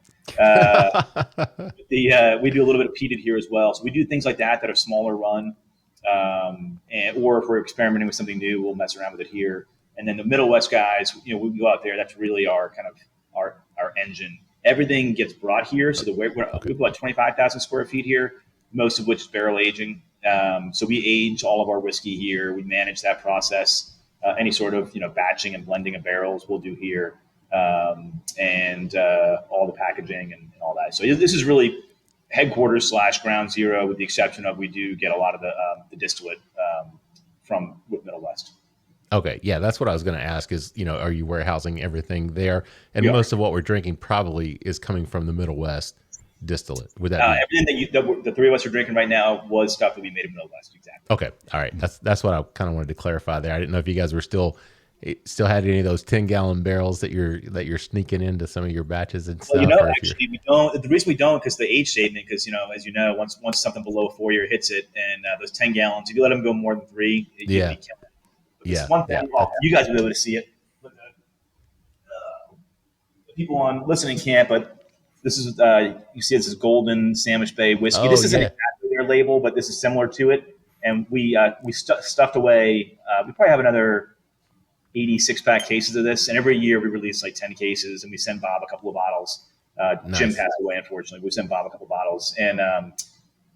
We do a little bit of peated here as well. So we do things like that are smaller run. Or if we're experimenting with something new, we'll mess around with it here. And then the Middle West guys, we go out there. That's really our kind of our engine. Everything gets brought here. So we've got 25,000 square feet here, most of which is barrel aging. So we age all of our whiskey here. We manage that process. Any sort of batching and blending of barrels we'll do here, and all the packaging and all that. So this is really headquarters / ground zero, with the exception of we do get a lot of the distillate from Middle West. Okay, yeah, that's what I was going to ask is, are you warehousing everything there? And most of what we're drinking probably is coming from the Middle West distillate. Would that be? Everything the three of us are drinking right now was stuff that we made in Middle West, exactly. Okay, all right. That's what I kind of wanted to clarify there. I didn't know if you guys were still still had any of those 10-gallon barrels that you're sneaking into some of your batches and stuff? Well, actually, we don't. The reason we don't, because the age statement, because as you know, once something below 4 year hits it, and those 10 gallons, if you let them go more than 3, you'd be killing it. But one thing, you guys will be able to see it. The people on listening can't, but this is you see this is Golden Sandwich Bay whiskey. This isn't exactly their label, but this is similar to it. And we stuffed away. We probably have another 86-pack cases of this, and every year we release like 10 cases, and we send Bob a couple of bottles. Nice. Jim passed away, unfortunately. We sent Bob a couple of bottles, and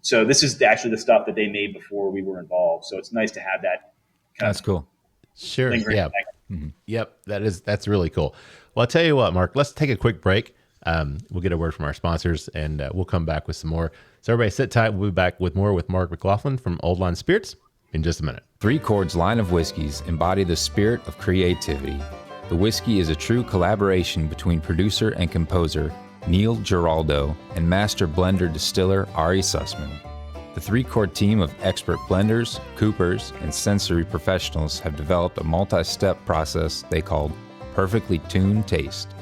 so this is actually the stuff that they made before we were involved. So it's nice to have that. That's cool. Sure. Yeah. Mm-hmm. Yep. That's really cool. Well, I'll tell you what, Mark. Let's take a quick break. We'll get a word from our sponsors, and we'll come back with some more. So everybody sit tight. We'll be back with more with Mark McLaughlin from Old Line Spirits in just a minute. Three Chord's line of whiskeys embody the spirit of creativity. The whiskey is a true collaboration between producer and composer Neil Giraldo and master blender distiller Ari Sussman. The Three Chord team of expert blenders, coopers, and sensory professionals have developed a multi-step process they called Perfectly Tuned Taste.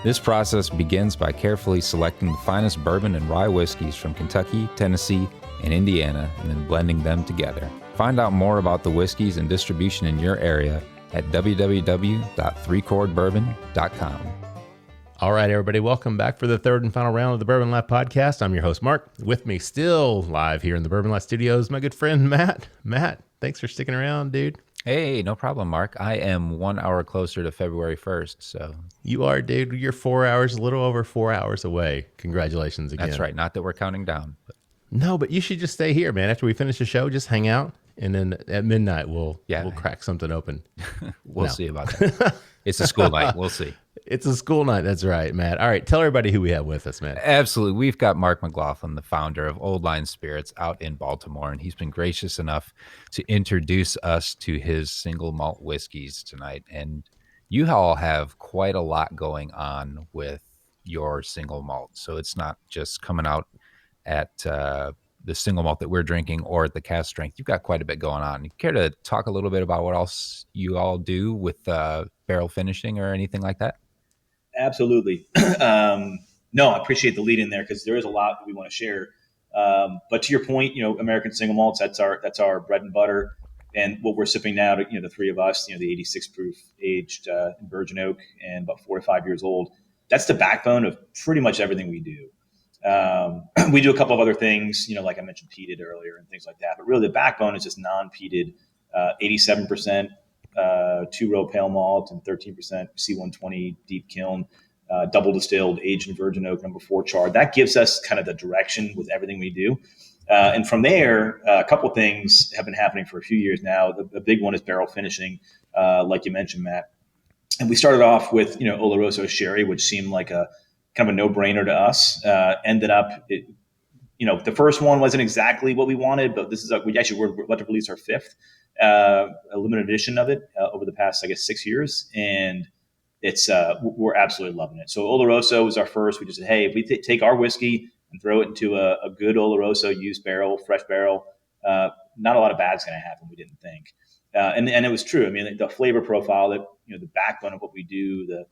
This process begins by carefully selecting the finest bourbon and rye whiskeys from Kentucky, Tennessee, and Indiana, and then blending them together. Find out more about the whiskeys and distribution in your area at www.threechordbourbon.com. All right, everybody, welcome back for the third and final round of the Bourbon Life Podcast. I'm your host, Mark. With me still live here in the Bourbon Life Studios, my good friend, Matt. Matt, thanks for sticking around, dude. Hey, no problem, Mark. I am 1 hour closer to February 1st, so. You are, dude. You're 4 hours, a little over 4 hours away. Congratulations again. That's right. Not that we're counting down. No, but you should just stay here, man. After we finish the show, just hang out. And then at midnight, we'll crack something open. We'll see about that. It's a school night. We'll see. It's a school night. That's right, Matt. All right. Tell everybody who we have with us, man. Absolutely. We've got Mark McLaughlin, the founder of Old Line Spirits out in Baltimore, and he's been gracious enough to introduce us to his single malt whiskeys tonight. And you all have quite a lot going on with your single malt. So it's not just coming out at the single malt that we're drinking or at the cask strength. You've got quite a bit going on. You care to talk a little bit about what else you all do with barrel finishing or anything like that? Absolutely. No, I appreciate the lead in there because there is a lot that we want to share. But to your point, American Single Malts, that's our bread and butter. And what we're sipping now, the three of us, the 86 proof aged in virgin oak and about 4 to 5 years old. That's the backbone of pretty much everything we do. We do a couple of other things, like I mentioned, peated earlier and things like that. But really the backbone is just non-peated, 87% 2-row pale malt and 13% C120 deep kiln, double distilled, aged in virgin oak, number 4 charred. That gives us kind of the direction with everything we do. And from there, a couple of things have been happening for a few years now. The big one is barrel finishing, like you mentioned, Matt. And we started off with, Oloroso sherry, which seemed like a kind of a no-brainer to us. Ended up, the first one wasn't exactly what we wanted, but this is we're about to release our 5th, a limited edition of it over the past, 6 years, and it's we're absolutely loving it. So Oloroso was our first. We just said, hey, if we take our whiskey and throw it into a good Oloroso used barrel, fresh barrel, not a lot of bad's going to happen. We didn't think, and it was true. I mean, the flavor profile, that the backbone of what we do, the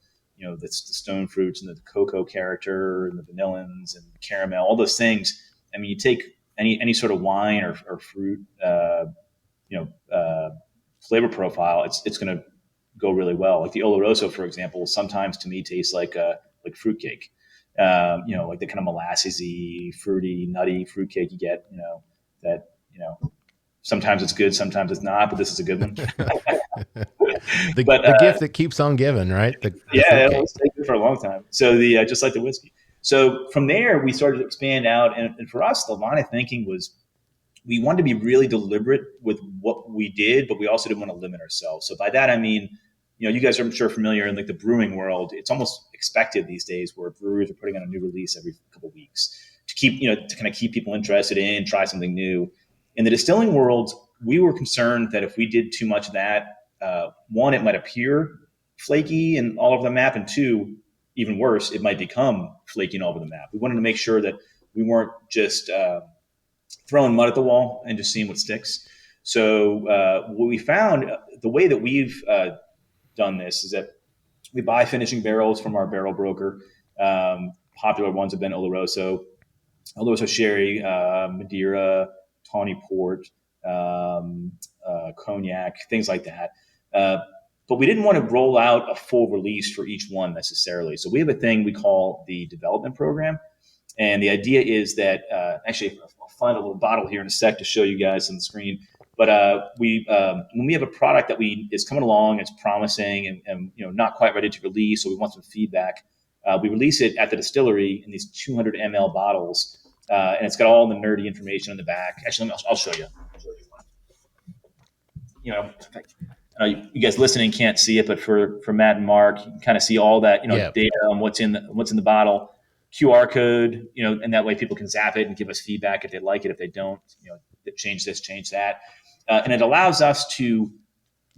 stone fruits and the cocoa character and the vanillins and the caramel, all those things. I mean, you take any sort of wine or fruit, flavor profile, it's going to go really well. Like the Oloroso, for example, sometimes to me tastes like fruitcake. Like the kind of molassesy, fruity, nutty fruitcake you get. Sometimes it's good, sometimes it's not, but this is a good one. the gift that keeps on giving, right? It'll stay good for a long time. So just like the whiskey. So from there, we started to expand out. And for us, the line of thinking was we wanted to be really deliberate with what we did, but we also didn't want to limit ourselves. So by that, I mean, you guys are, I'm sure, familiar in the brewing world. It's almost expected these days where brewers are putting on a new release every couple of weeks to keep, to kind of keep people interested in, try something new. In the distilling world, we were concerned that if we did too much of that, one, it might appear flaky and all over the map, and two, even worse, it might become flaky and all over the map. We wanted to make sure that we weren't just throwing mud at the wall and just seeing what sticks. So what we found, the way that we've done this is that we buy finishing barrels from our barrel broker. Popular ones have been Oloroso Sherry, Madeira, Tawny Port, Cognac, things like that. But we didn't want to roll out a full release for each one necessarily. So we have a thing we call the development program. And the idea is that, actually, I'll find a little bottle here in a sec to show you guys on the screen. But when we have a product that is coming along, it's promising and not quite ready to release, so we want some feedback, we release it at the distillery in these 200 ml bottles. And it's got all the nerdy information on the back. Actually, I'll show you. You guys listening can't see it, but for Matt and Mark, you can kind of see all that data on what's in the bottle, QR code, and that way people can zap it and give us feedback if they like it. If they don't, change this, change that, and it allows us to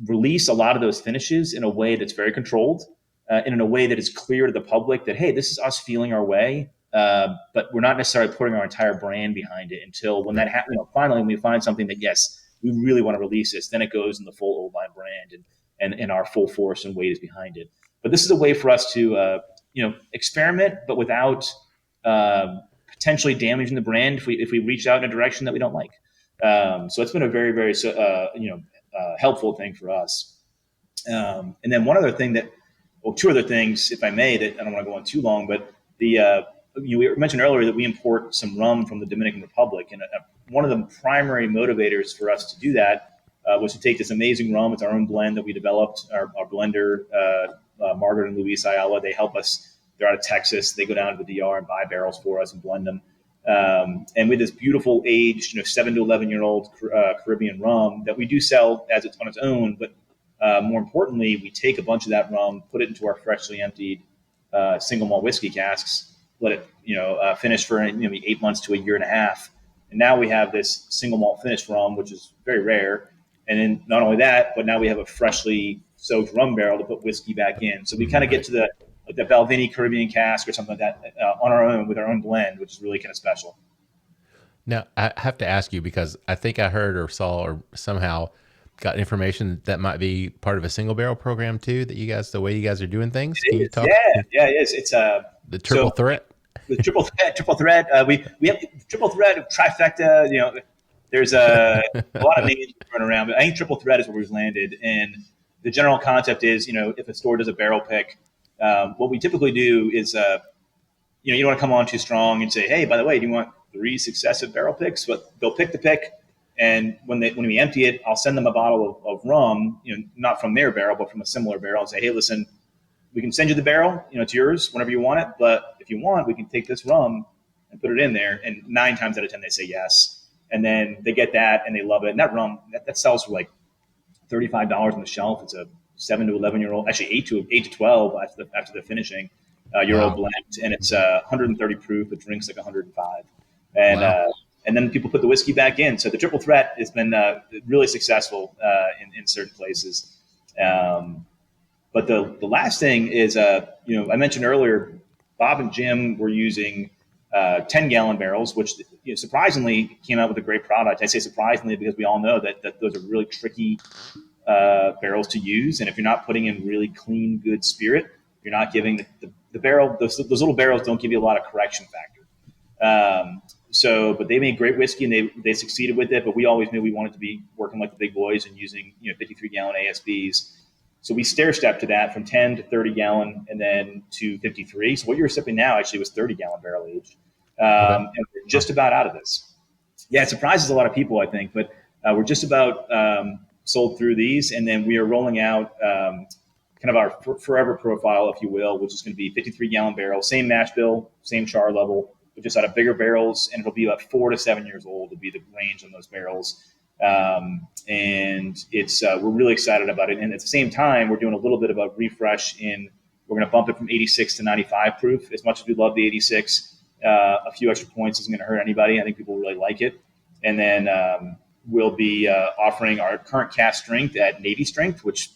release a lot of those finishes in a way that's very controlled, and in a way that is clear to the public that, hey, this is us feeling our way. But we're not necessarily putting our entire brand behind it until when that happens. Finally, when we find something that, yes, we really want to release this, then it goes in the full Old Line brand and our full force and weight is behind it. But this is a way for us to, experiment, but without potentially damaging the brand if we reach out in a direction that we don't like. So it's been a very, very, helpful thing for us. And then two other things, if I may, that I don't want to go on too long, but we mentioned earlier that we import some rum from the Dominican Republic, and one of the primary motivators for us to do that was to take this amazing rum. It's our own blend that we developed. Our blender, Margaret and Luis Ayala, they help us. They're out of Texas. They go down to the DR and buy barrels for us and blend them. And with this beautiful aged, 7 to 11-year-old Caribbean rum that we do sell as it's on its own, but more importantly, we take a bunch of that rum, put it into our freshly emptied single malt whiskey casks, let it finish for maybe 8 months to a year and a half, and now we have this single malt finished rum, which is very rare. And then not only that, but now we have a freshly soaked rum barrel to put whiskey back in. So we kind of get to the Balvenie Caribbean cask or something like that on our own with our own blend, which is really kind of special. Now, I have to ask you, because I think I heard or saw or somehow got information that might be part of a single barrel program too, that the way you guys are doing things. Can you talk? Yeah, it is. It's the triple threat. The triple threat. We have triple threat, trifecta. There's a lot of names running around, but I think triple threat is where we've landed. And the general concept is, if a store does a barrel pick, what we typically do is, you don't want to come on too strong and say, hey, by the way, do you want 3 successive barrel picks? But they'll pick the pick, and when we empty it, I'll send them a bottle of rum, not from their barrel, but from a similar barrel, and say, hey, listen, we can send you the barrel, it's yours whenever you want it, but if you want, we can take this rum and put it in there. And 9 times out of 10, they say yes. And then they get that and they love it. And that rum, that sells for like $35 on the shelf. It's a 7 to 11-year-old, actually 8 to 12 after the finishing year-old blend. And it's 130 proof. It drinks like 105. And then people put the whiskey back in. So the triple threat has been really successful in certain places. But the last thing is, I mentioned earlier, Bob and Jim were using 10-gallon barrels, which surprisingly came out with a great product. I say surprisingly because we all know that those are really tricky barrels to use. And if you're not putting in really clean, good spirit, you're not giving the barrel, those little barrels don't give you a lot of correction factor. But they made great whiskey and they succeeded with it. But we always knew we wanted to be working like the big boys and using 53-gallon ASBs. So we stair-stepped to that from 10 to 30 gallon and then to 53. So what you were sipping now actually was 30-gallon barrel aged. And we're just about out of this. Yeah, it surprises a lot of people, I think, but we're just about sold through these. And then we are rolling out kind of our forever profile, if you will, which is going to be 53-gallon barrel, same mash bill, same char level, but just out of bigger barrels. And it'll be about 4 to 7 years old will be the range on those barrels. And it's we're really excited about it. And at the same time, we're doing a little bit of a refresh we're going to bump it from 86 to 95 proof. As much as we love the 86, a few extra points isn't going to hurt anybody. I think people really like it. And then we'll be offering our current cask strength at Navy strength, which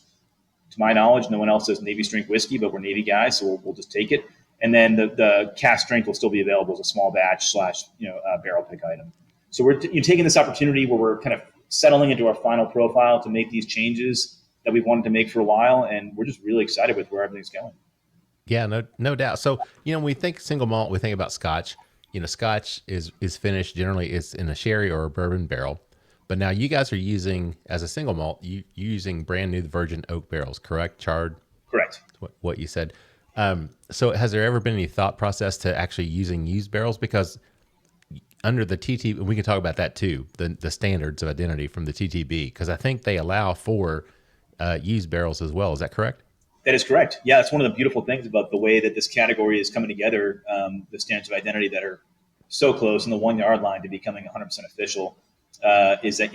to my knowledge, no one else does Navy strength whiskey, but we're Navy guys, so we'll just take it. And then the cask strength will still be available as a small batch / barrel pick item. So we're taking this opportunity where we're kind of settling into our final profile to make these changes, that we've wanted to make for a while, and we're just really excited with where everything's going. Yeah, no doubt. So, when we think single malt, we think about Scotch. Scotch is finished generally it's in a sherry or a bourbon barrel. But now you guys are using, as a single malt, you're using brand new virgin oak barrels, correct? Charred? Correct. What you said. So has there ever been any thought process to actually using used barrels? Because under the TTB, we can talk about that too, the standards of identity from the TTB, because I think they allow for used barrels as well. Is that correct? That is correct. Yeah, that's one of the beautiful things about the way that this category is coming together, the standards of identity that are so close on the 1 yard line to becoming 100% official. Is that,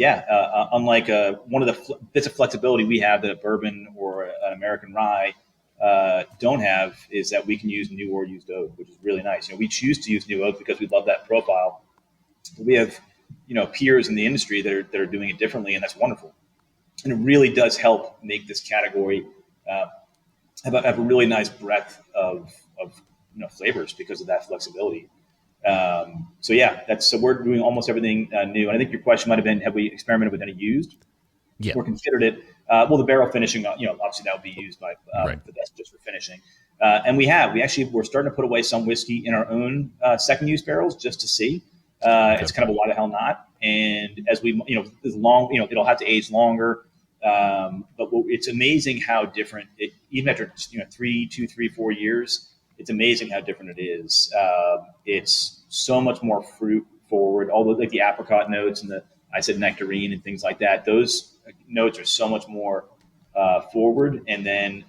unlike one of the bits of flexibility we have that a bourbon or an American rye don't have, is that we can use new or used oak, which is really nice. We choose to use new oak because we love that profile. But we have, peers in the industry that are doing it differently, and that's wonderful. And it really does help make this category have a really nice breadth of flavors because of that flexibility. So we're doing almost everything new. And I think your question might have been, have we experimented with any used? Yeah. Or considered it? The barrel finishing, obviously that would be used by, right. but that's just for finishing. And we're starting to put away some whiskey in our own second use barrels just to see. It's kind of a why the hell not? And as we, as long, it'll have to age longer. But it's amazing how different it, even after 4 years, it's amazing how different it is. It's so much more fruit forward, although like the apricot notes and I said nectarine and things like that. Those notes are so much more forward. And then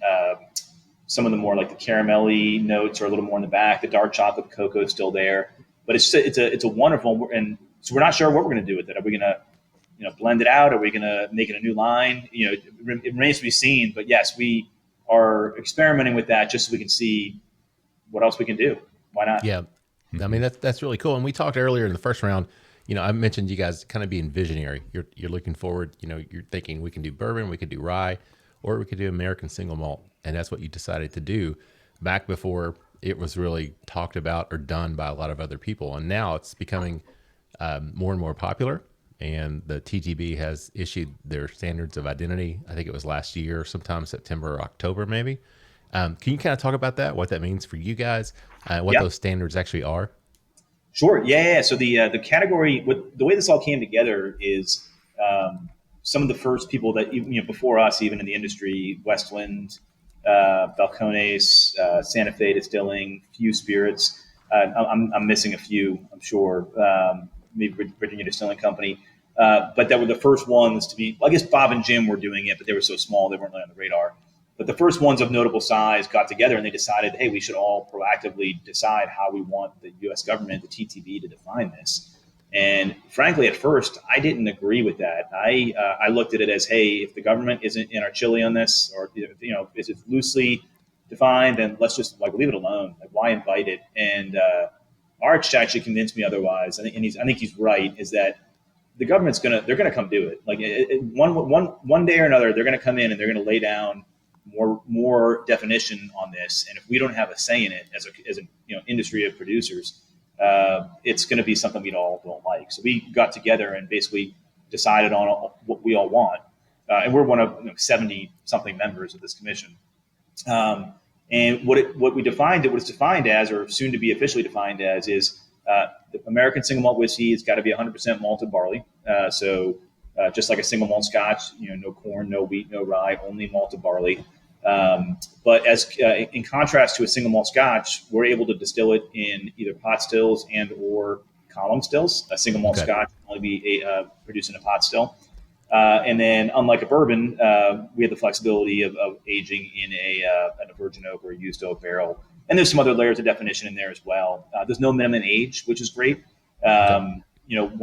some of the more like the caramelly notes are a little more in the back. The dark chocolate cocoa is still there, but it's a wonderful. And so we're not sure what we're going to do with it. Are we going to blend it out? Are we going to make it a new line? It remains to be seen. But yes, we are experimenting with that just so we can see what else we can do. Why not? Yeah. I mean, that's really cool. And we talked earlier in the first round, I mentioned you guys kind of being visionary. You're looking forward, you're thinking we can do bourbon, we could do rye, or we could do American single malt. And that's what you decided to do back before it was really talked about or done by a lot of other people. And now it's becoming more and more popular. And the TTB has issued their standards of identity. I think it was last year, sometime September or October, maybe. Can you kind of talk about that, what that means for you guys, what those standards actually are? Sure. Yeah. So the category, the way this all came together is some of the first people that, before us, even in the industry, Westland, Balcones, Santa Fe Distilling, Few Spirits. I'm missing a few, I'm sure. Maybe Virginia Distilling Company. But that were the first ones to be, I guess Bob and Jim were doing it, but they were so small, they weren't really on the radar. But the first ones of notable size got together and they decided, hey, we should all proactively decide how we want the U.S. government, the TTB, to define this. And frankly, at first, I didn't agree with that. I looked at it as, hey, if the government isn't in our chili on this, or is it loosely defined, then let's just leave it alone. Why invite it? And Arch actually convinced me otherwise. I think he's right. Is that the government's they're gonna come do it. One day or another, they're gonna come in and they're gonna lay down more definition on this. And if we don't have a say in it as an industry of producers, it's going to be something we all don't like. So we got together and basically decided on what we all want. And we're one of 70 something members of this commission. And what was defined as, or soon to be officially defined as, is the American single malt whiskey has got to be 100% malted barley. So just like a single malt Scotch, no corn, no wheat, no rye, only malted barley. But in contrast to a single malt Scotch, we're able to distill it in either pot stills and or column stills. A single malt Scotch can only be produced in a pot still. And then, unlike a bourbon, we have the flexibility of aging in a virgin oak or a used oak barrel. And there's some other layers of definition in there as well. There's no minimum age, which is great. One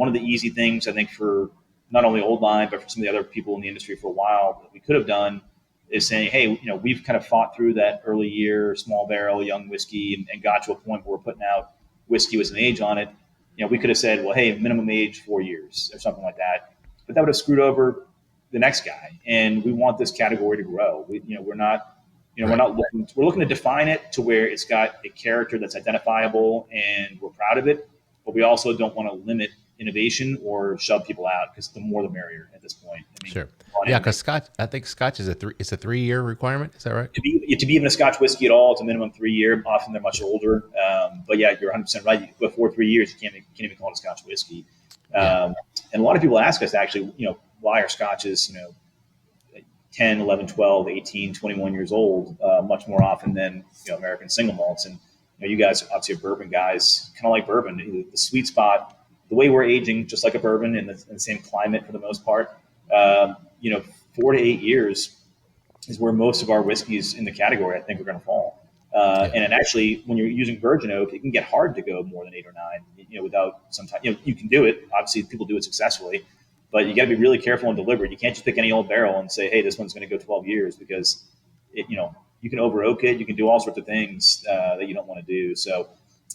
of the easy things I think for not only Old Line, but for some of the other people in the industry for a while that we could have done is saying, hey, we've kind of fought through that early year, small barrel, young whiskey and got to a point where we're putting out whiskey with an age on it. We could have said, well, hey, minimum age 4 years or something like that. But that would have screwed over the next guy. And we want this category to grow. We're looking to define it to where it's got a character that's identifiable and we're proud of it. But we also don't want to limit innovation or shove people out, because the more the merrier at this point. I mean, Sure. Yeah, because Scotch, I think Scotch is it's a 3-year requirement. Is that right? To be even a Scotch whiskey at all, it's a minimum 3 year. Often they're much older. But yeah, you're 100% right. Before 3 years, you can't even call it a Scotch whiskey. And a lot of people ask us actually, why are Scotches, 10, 11, 12, 18, 21 years old, much more often than American single malts. And you guys obviously are bourbon guys, kind of like bourbon. The sweet spot, the way we're aging, just like a bourbon in the same climate for the most part, 4 to 8 years is where most of our whiskeys in the category, I think, are going to fall. And it actually, when you're using virgin oak, it can get hard to go more than 8 or 9, without sometimes, you can do it. Obviously, people do it successfully, but you got to be really careful and deliberate. You can't just pick any old barrel and say, hey, this one's going to go 12 years, because you can over oak it. You can do all sorts of things that you don't want to do. So,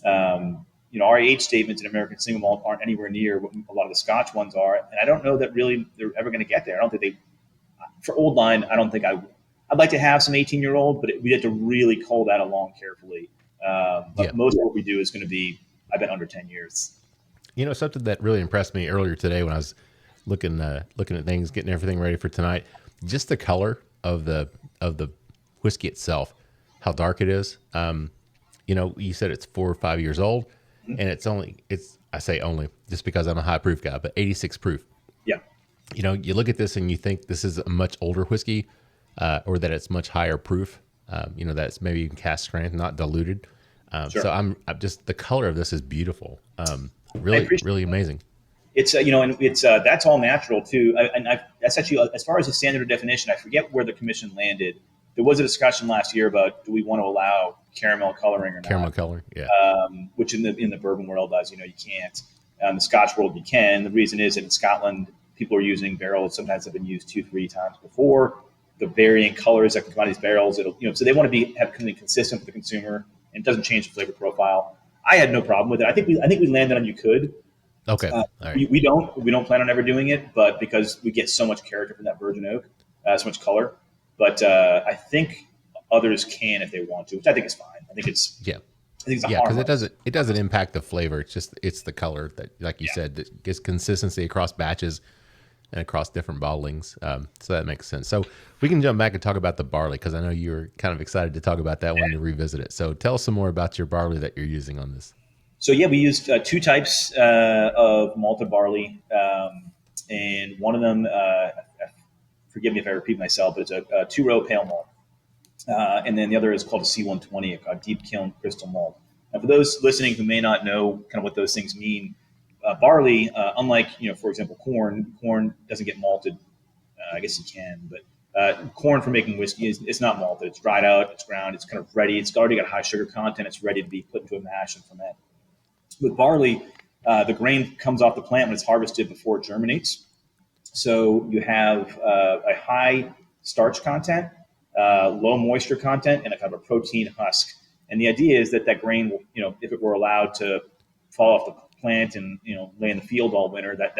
our age statements in American single malt aren't anywhere near what a lot of the Scotch ones are. And I don't know that really they're ever going to get there. I don't think for Old Line, I don't think I'd like to have some 18-year-old, but we have to really cull that along carefully. But most of what we do is going to be, I bet, under 10 years. Something that really impressed me earlier today when I was looking at things, getting everything ready for tonight, just the color of the whiskey itself, how dark it is. You said it's 4 or 5 years old, and I say only just because I'm a high proof guy, but 86 proof. Yeah. You look at this and you think this is a much older whiskey, or that it's much higher proof, that it's maybe even cask strength, not diluted. Sure. So I'm just, the color of this is beautiful. Really amazing. It's, and it's, that's all natural too. That's actually, as far as the standard definition, I forget where the commission landed. There was a discussion last year about, do we want to allow caramel coloring or not? Caramel coloring, yeah. Which in the bourbon world, as you can't. In the Scotch world, you can. The reason is that in Scotland, people are using barrels sometimes have been used 2-3 times before. The varying colors that can come out of these barrels, so they want to have something consistent for the consumer, and it doesn't change the flavor profile. I had no problem with it. I think we landed on you could. Okay. All right. We don't plan on ever doing it, but because we get so much character from that virgin oak, so much color. But I think others can if they want to, which I think is fine. I think it's because it doesn't impact the flavor. It's the color that, like you said, that gets consistency across batches and across different bottlings. So that makes sense. So we can jump back and talk about the barley, because I know you were kind of excited to talk about that one to revisit it. So tell us some more about your barley that you're using on this. So we used 2 types of malted barley, and one of them, forgive me if I repeat myself, but it's a 2-row pale malt. And then the other is called a C120, a deep kiln crystal malt. Now, for those listening who may not know kind of what those things mean, barley, unlike, for example, corn doesn't get malted. I guess you can, but corn for making whiskey it's not malted. It's dried out, it's ground, it's kind of ready. It's already got high sugar content. It's ready to be put into a mash and ferment. With barley, the grain comes off the plant when it's harvested before it germinates. So you have a high starch content, low moisture content, and a kind of a protein husk. And the idea is that grain will, if it were allowed to fall off the plant and lay in the field all winter, that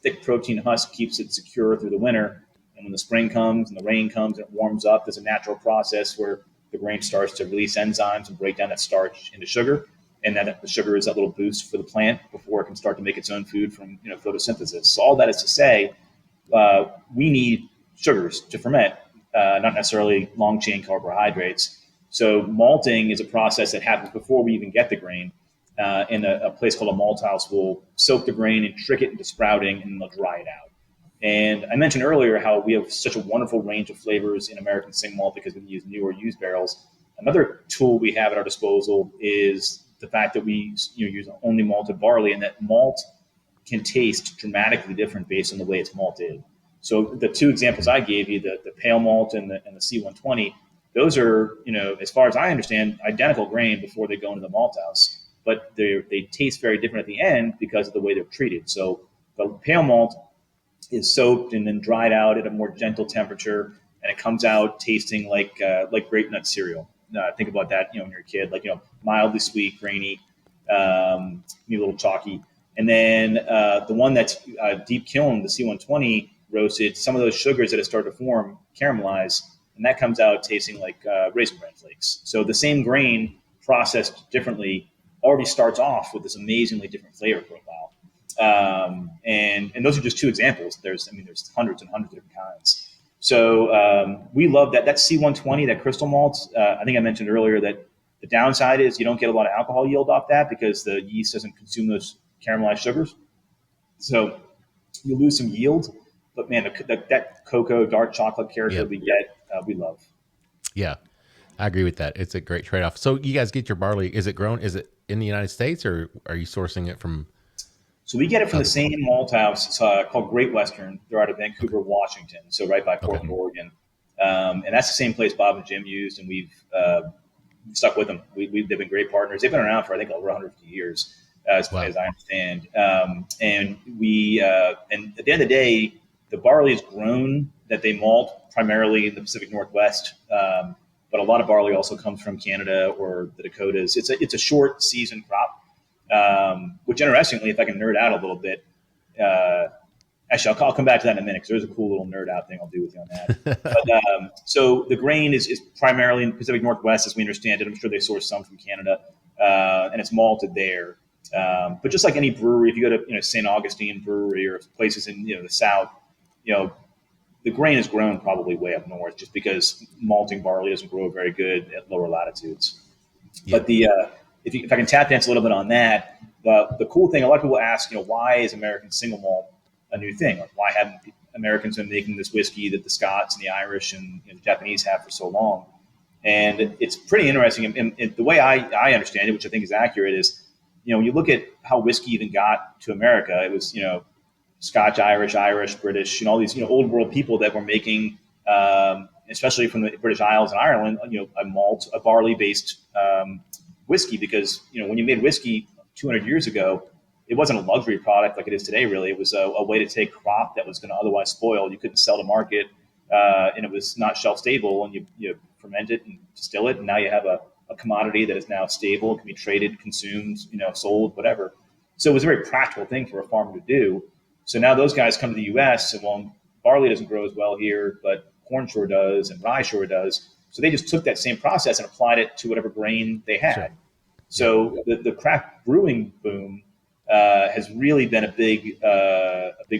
thick protein husk keeps it secure through the winter. And when the spring comes and the rain comes and it warms up, there's a natural process where the grain starts to release enzymes and break down that starch into sugar. And that the sugar is that little boost for the plant before it can start to make its own food from photosynthesis. So all that is to say, we need sugars to ferment, not necessarily long chain carbohydrates. So malting is a process that happens before we even get the grain. And a place called a malt house will soak the grain and trick it into sprouting, and they'll dry it out. And I mentioned earlier how we have such a wonderful range of flavors in American single malt because we use new or used barrels. Another tool we have at our disposal is the fact that we use only malted barley, and that malt can taste dramatically different based on the way it's malted. So the 2 examples I gave you, the pale malt and the C120, those are, as far as I understand, identical grain before they go into the malt house, but they taste very different at the end because of the way they're treated. So the pale malt is soaked and then dried out at a more gentle temperature, and it comes out tasting like grape nut cereal. Think about that, when you're a kid, mildly sweet, grainy, maybe a little chalky. And then the one that's deep kiln, the C120 roasted, some of those sugars that have started to form caramelize, and that comes out tasting like Raisin Bran flakes. So the same grain processed differently already starts off with this amazingly different flavor profile. And those are just two examples. There's hundreds and hundreds of different kinds. So we love that C120, that crystal malt. I think I mentioned earlier that the downside is you don't get a lot of alcohol yield off that because the yeast doesn't consume those caramelized sugars. So you lose some yield. But man, that cocoa, dark chocolate character we get, we love. Yeah, I agree with that. It's a great trade-off. So you guys get your barley, is it grown? Is it in the United States, or are you sourcing it from? So we get it from the same malt house. It's called Great Western. They're out of Vancouver, Washington, so right by Portland, Oregon. And that's the same place Bob and Jim used, and we've stuck with them. They've been great partners. They've been around for, I think, over 150 years, as I understand. And at the end of the day, the barley is grown that they malt primarily in the Pacific Northwest, but a lot of barley also comes from Canada or the Dakotas. It's a short season crop. Which interestingly, if I can nerd out a little bit, actually, I'll come back to that in a minute because there's a cool little nerd out thing I'll do with you on that. But, so the grain is primarily in the Pacific Northwest, as we understand it. I'm sure they source some from Canada, and it's malted there. But just like any brewery, if you go to St. Augustine Brewery or places in the South, the grain is grown probably way up north, just because malting barley doesn't grow very good at lower latitudes. Yeah. But if I can tap dance a little bit on that, the cool thing, a lot of people ask, why is American single malt a new thing? Like, why haven't Americans been making this whiskey that the Scots and the Irish and the Japanese have for so long? And it's pretty interesting. And the way I understand it, which I think is accurate, is, when you look at how whiskey even got to America, it was, Scotch, Irish, British, all these, old world people that were making, especially from the British Isles and Ireland, a barley based whiskey, because when you made whiskey 200 years ago, it wasn't a luxury product like it is today. Really, it was a way to take crop that was going to otherwise spoil. You couldn't sell to market, and it was not shelf stable. And you ferment it and distill it, and now you have a commodity that is now stable, can be traded, consumed, sold, whatever. So it was a very practical thing for a farmer to do. So now those guys come to the U.S. and, well, barley doesn't grow as well here, but corn sure does, and rye sure does. So they just took that same process and applied it to whatever grain they had. Sure. So the craft brewing boom has really been a big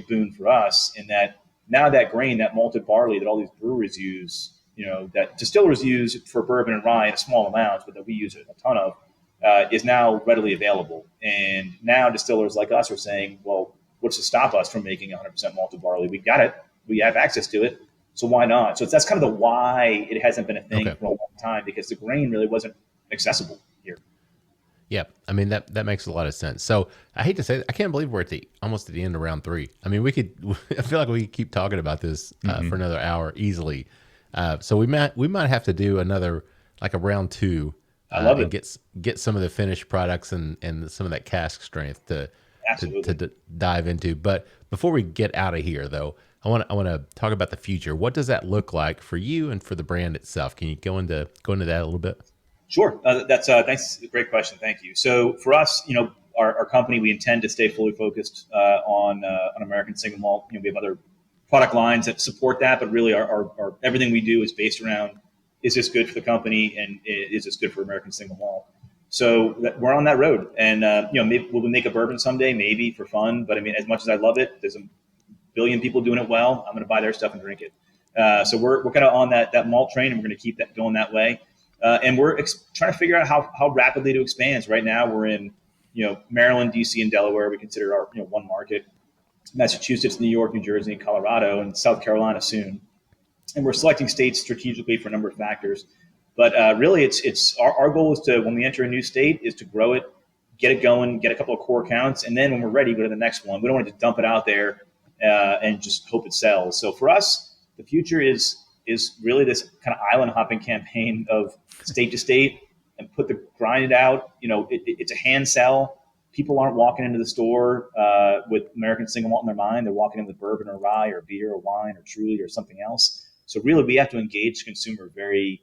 boon for us, in that now that grain, that malted barley that all these breweries use, that distillers use for bourbon and rye in a small amount, but that we use a ton of, is now readily available. And now distillers like us are saying, well, what's to stop us from making 100% malted barley? We got it. We have access to it. So why not? So that's kind of the why it hasn't been a thing for a long time, because the grain really wasn't accessible here. Yeah, I mean, that makes a lot of sense. So I hate to say it, I can't believe we're almost at the end of round 3. I mean, I feel like we could keep talking about this for another hour easily. So we might have to do another, like a round 2. I love it. Get some of the finished products and some of that cask strength to dive into. But before we get out of here, though, I want to talk about the future. What does that look like for you and for the brand itself? Can you go into that a little bit? Sure. That's a great question. Thank you. So for us, our company, we intend to stay fully focused on American Single Malt. We have other product lines that support that, but really our everything we do is based around, is this good for the company, and is this good for American Single Malt? So we're on that road, and maybe will we make a bourbon someday? Maybe, for fun. But I mean, as much as I love it, there's a billion people doing it well. I'm going to buy their stuff and drink it. So we're kind of on that malt train, and we're going to keep that going that way. And we're trying to figure out how rapidly to expand. So right now we're in, Maryland, DC, and Delaware. We consider our one market. Massachusetts, New York, New Jersey, and Colorado, and South Carolina soon. And we're selecting states strategically for a number of factors. But really, it's our goal is to, when we enter a new state, is to grow it, get it going, get a couple of core accounts, and then when we're ready, go to the next one. We don't want to dump it out there and just hope it sells. So for us, the future is really this kind of island hopping campaign of state to state, and grind it out. It's a hand sell. People aren't walking into the store with American Single Malt in their mind. They're walking in with bourbon or rye or beer or wine or Truly or something else. So really, we have to engage the consumer very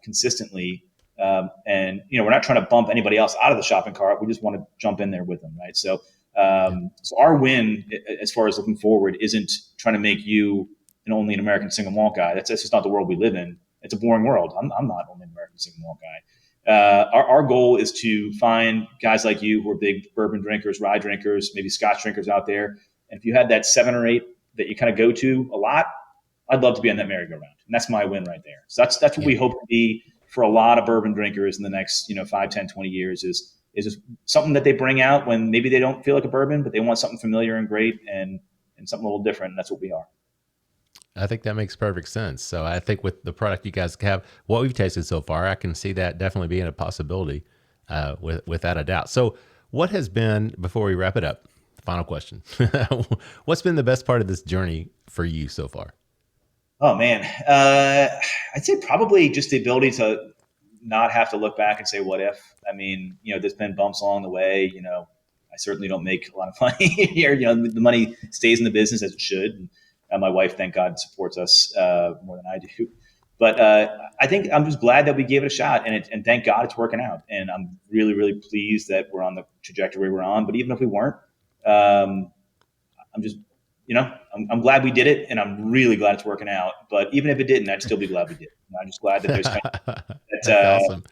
consistently. And we're not trying to bump anybody else out of the shopping cart. We just want to jump in there with them, right? So our win, as far as looking forward, isn't trying to make you only an American Single Malt guy. That's just not the world we live in. It's a boring world. I'm not only an American Single Malt our goal is to find guys like you who are big bourbon drinkers, rye drinkers, maybe Scotch drinkers out there. And if you had that 7 or 8 that you kind of go to a lot, I'd love to be on that merry-go-round. And that's my win right there. So that's what we hope to be for a lot of bourbon drinkers in the next, 5, 10, 20 years is just something that they bring out when maybe they don't feel like a bourbon, but they want something familiar and great and something a little different. And that's what we are. I think that makes perfect sense. So I think with the product you guys have, what we've tasted so far, I can see that definitely being a possibility without a doubt. So what has been, before we wrap it up, final question, what's been the best part of this journey for you so far? Oh, man. I'd say probably just the ability to not have to look back and say, what if? I mean, there's been bumps along the way. I certainly don't make a lot of money here. The money stays in the business as it should. And my wife, thank God, supports us more than I do. But I think I'm just glad that we gave it a shot, and thank God it's working out. And I'm really, really pleased that we're on the trajectory we're on. But even if we weren't, I'm just, I'm glad we did it, and I'm really glad it's working out. But even if it didn't, I'd still be glad we did. I'm just glad that there's awesome.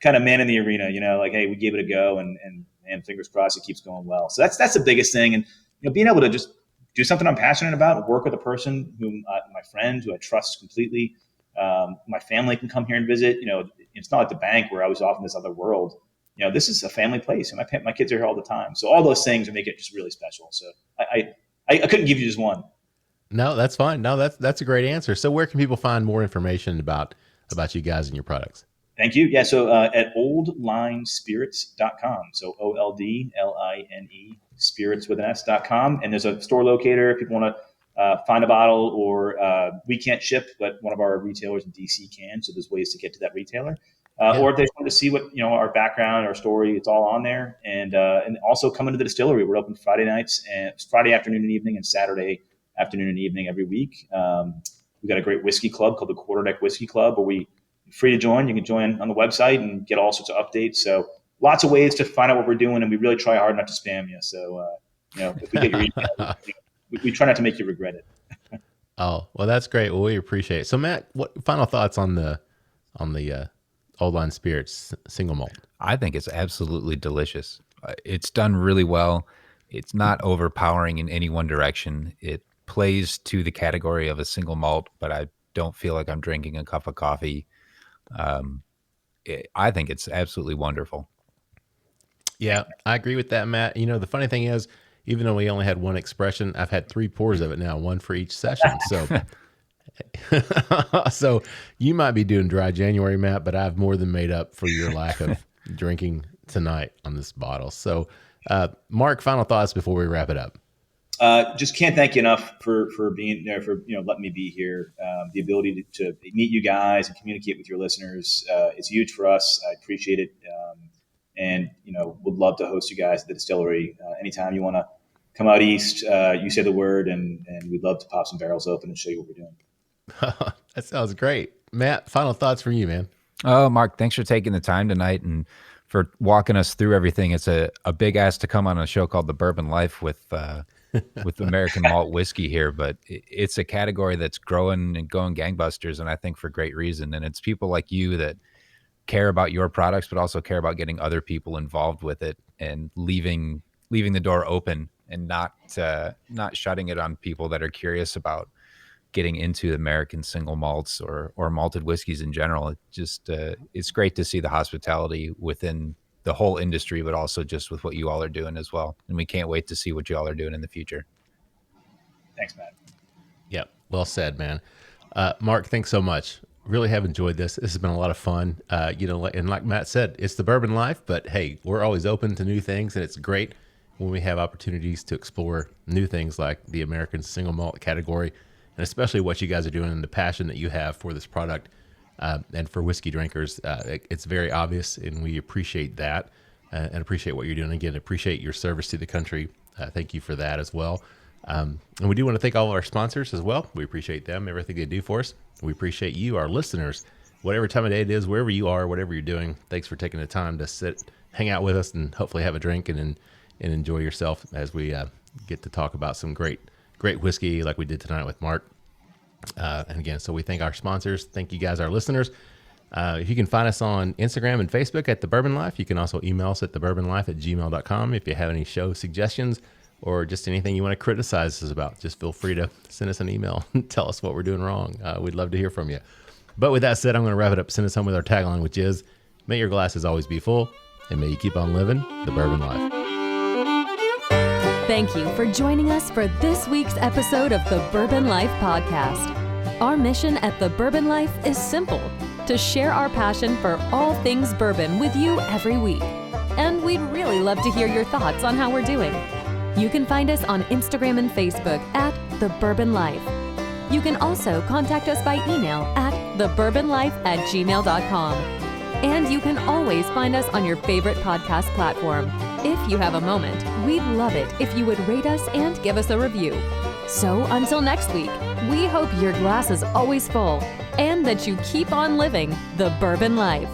kind of man in the arena, like, hey, we gave it a go, and fingers crossed it keeps going well. So that's the biggest thing. And being able to just do something I'm passionate about, work with a person who my friend who I trust completely. My family can come here and visit. It's not like the bank where I was off in this other world. This is a family place, and my kids are here all the time. So all those things make it just really special. So I couldn't give you just one. No, that's fine. No, that's a great answer. So where can people find more information about you guys and your products? Thank you. Yeah. So at oldlinespirits.com. So OLDLINE spirits with an S.com. And there's a store locator if people want to find a bottle, or we can't ship, but one of our retailers in DC can. So there's ways to get to that retailer. Or if they just want to see what, our background, our story, it's all on there. And also come into the distillery. We're open Friday nights and Friday afternoon and evening, and Saturday afternoon and evening every week. We've got a great whiskey club called the Quarterdeck Whiskey Club, where we free to join. You can join on the website and get all sorts of updates. So lots of ways to find out what we're doing, and we really try hard not to spam you. So, if we get your email, we try not to make you regret it. Oh, well, that's great. Well, we appreciate it. So, Matt, what final thoughts on the Old Line Spirits single malt? I think it's absolutely delicious. It's done really well. It's not overpowering in any one direction. It plays to the category of a single malt, but I don't feel like I'm drinking a cup of coffee. I think it's absolutely wonderful. Yeah, I agree with that, Matt. The funny thing is, even though we only had one expression, I've had 3 pours of it now, 1 for each session. So, so you might be doing dry January, Matt, but I've more than made up for your lack of drinking tonight on this bottle. So, Mark, final thoughts before we wrap it up. Just can't thank you enough for being there, for letting me be here. The ability to meet you guys and communicate with your listeners is huge for us. I appreciate it, and would love to host you guys at the distillery anytime you want to come out east. You say the word, and we'd love to pop some barrels open and show you what we're doing. That sounds great, Matt. Final thoughts from you, man. Oh, Mark, thanks for taking the time tonight and for walking us through everything. It's a big ask to come on a show called the Bourbon Life with American Malt Whiskey here, but it's a category that's growing and going gangbusters, and I think for great reason. And it's people like you that care about your products, but also care about getting other people involved with it and leaving the door open and not shutting it on people that are curious about getting into American single malts or malted whiskeys in general. It just it's great to see the hospitality within the whole industry, but also just with what you all are doing as well. And we can't wait to see what you all are doing in the future. Thanks, Matt. Yep. Well said, man. Mark, thanks so much. Really have enjoyed this. This has been a lot of fun. And like Matt said, it's the Bourbon Life, but hey, we're always open to new things, and it's great when we have opportunities to explore new things like the American single malt category, and especially what you guys are doing and the passion that you have for this product. And for whiskey drinkers, it's very obvious, and we appreciate that and appreciate what you're doing. Again, appreciate your service to the country. Thank you for that as well. And we do want to thank all of our sponsors as well. We appreciate them, everything they do for us. We appreciate you, our listeners, whatever time of day it is, wherever you are, whatever you're doing. Thanks for taking the time to sit, hang out with us, and hopefully have a drink and enjoy yourself as we get to talk about some great whiskey like we did tonight with Mark. And again, so we thank our sponsors. Thank you guys, our listeners. You can find us on Instagram and Facebook at The Bourbon Life. You can also email us at thebourbonlife@gmail.com if you have any show suggestions or just anything you want to criticize us about. Just feel free to send us an email and tell us what we're doing wrong. We'd love to hear from you. But with that said, I'm going to wrap it up. Send us home with our tagline, which is, may your glasses always be full, and may you keep on living the bourbon life. Thank you for joining us for this week's episode of the Bourbon Life Podcast. Our mission at the Bourbon Life is simple: to share our passion for all things bourbon with you every week. And we'd really love to hear your thoughts on how we're doing. You can find us on Instagram and Facebook at The Bourbon Life. You can also contact us by email at thebourbonlife@gmail.com. And you can always find us on your favorite podcast platform. If you have a moment, we'd love it if you would rate us and give us a review. So until next week, we hope your glass is always full and that you keep on living the bourbon life.